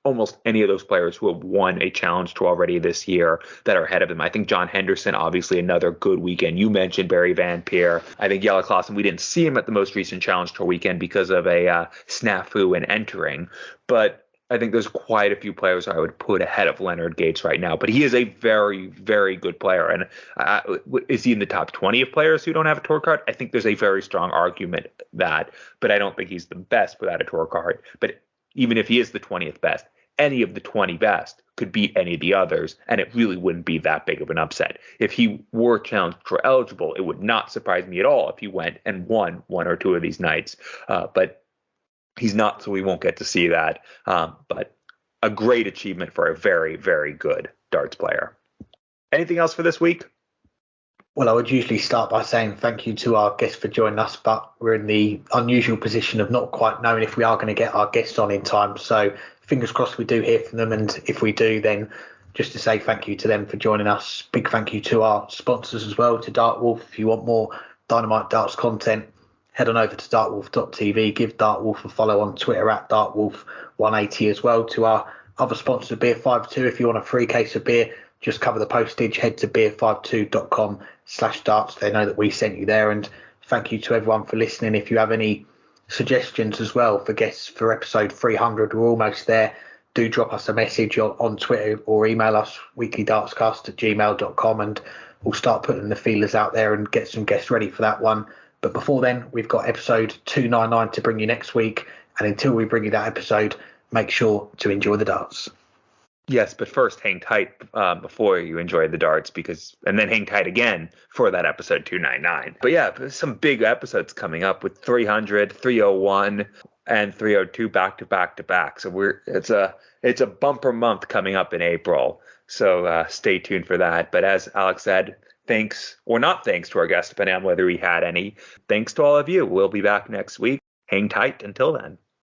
almost any of those players who have won a challenge tour already this year, that are ahead of him. I think John Henderson, obviously another good weekend. You mentioned Barry Van Peer. I think Jelle Klaassen, we didn't see him at the most recent challenge tour weekend because of a snafu in entering. But I think there's quite a few players I would put ahead of Leonard Gates right now. But he is a very, very good player. And is he in the top 20 of players who don't have a tour card? I think there's a very strong argument that, but I don't think he's the best without a tour card. But even if he is the 20th best, any of the 20 best could beat any of the others, and it really wouldn't be that big of an upset. If he were challenge tour eligible, it would not surprise me at all if he went and won 1 or 2 of these nights. But he's not, so we won't get to see that. But a great achievement for a very, very good darts player. Anything else for this week? Well, I would usually start by saying thank you to our guests for joining us, but we're in the unusual position of not quite knowing if we are going to get our guests on in time. So fingers crossed we do hear from them. And if we do, then just to say thank you to them for joining us. Big thank you to our sponsors as well, to Dartwolf. If you want more Dynamite Darts content, head on over to Dartwolf.tv. Give Dartwolf a follow on Twitter at Dartwolf180 as well. To our other sponsor, Beer 52, if you want a free case of beer, just cover the postage, head to beer52.com/darts. They know that we sent you there. And thank you to everyone for listening. If you have any suggestions as well for guests for episode 300, we're almost there. Do drop us a message on Twitter or email us, weeklydartscast@gmail.com, and we'll start putting the feelers out there and get some guests ready for that one. But before then, we've got episode 299 to bring you next week. And until we bring you that episode, make sure to enjoy the darts. Yes, but first hang tight before you enjoy the darts, and then hang tight again for that episode 299. But yeah, there's some big episodes coming up with 300, 301, and 302 back to back to back. So it's a bumper month coming up in April. So stay tuned for that. But as Alex said, thanks or not thanks to our guests, depending on whether we had any. Thanks to all of you. We'll be back next week. Hang tight until then.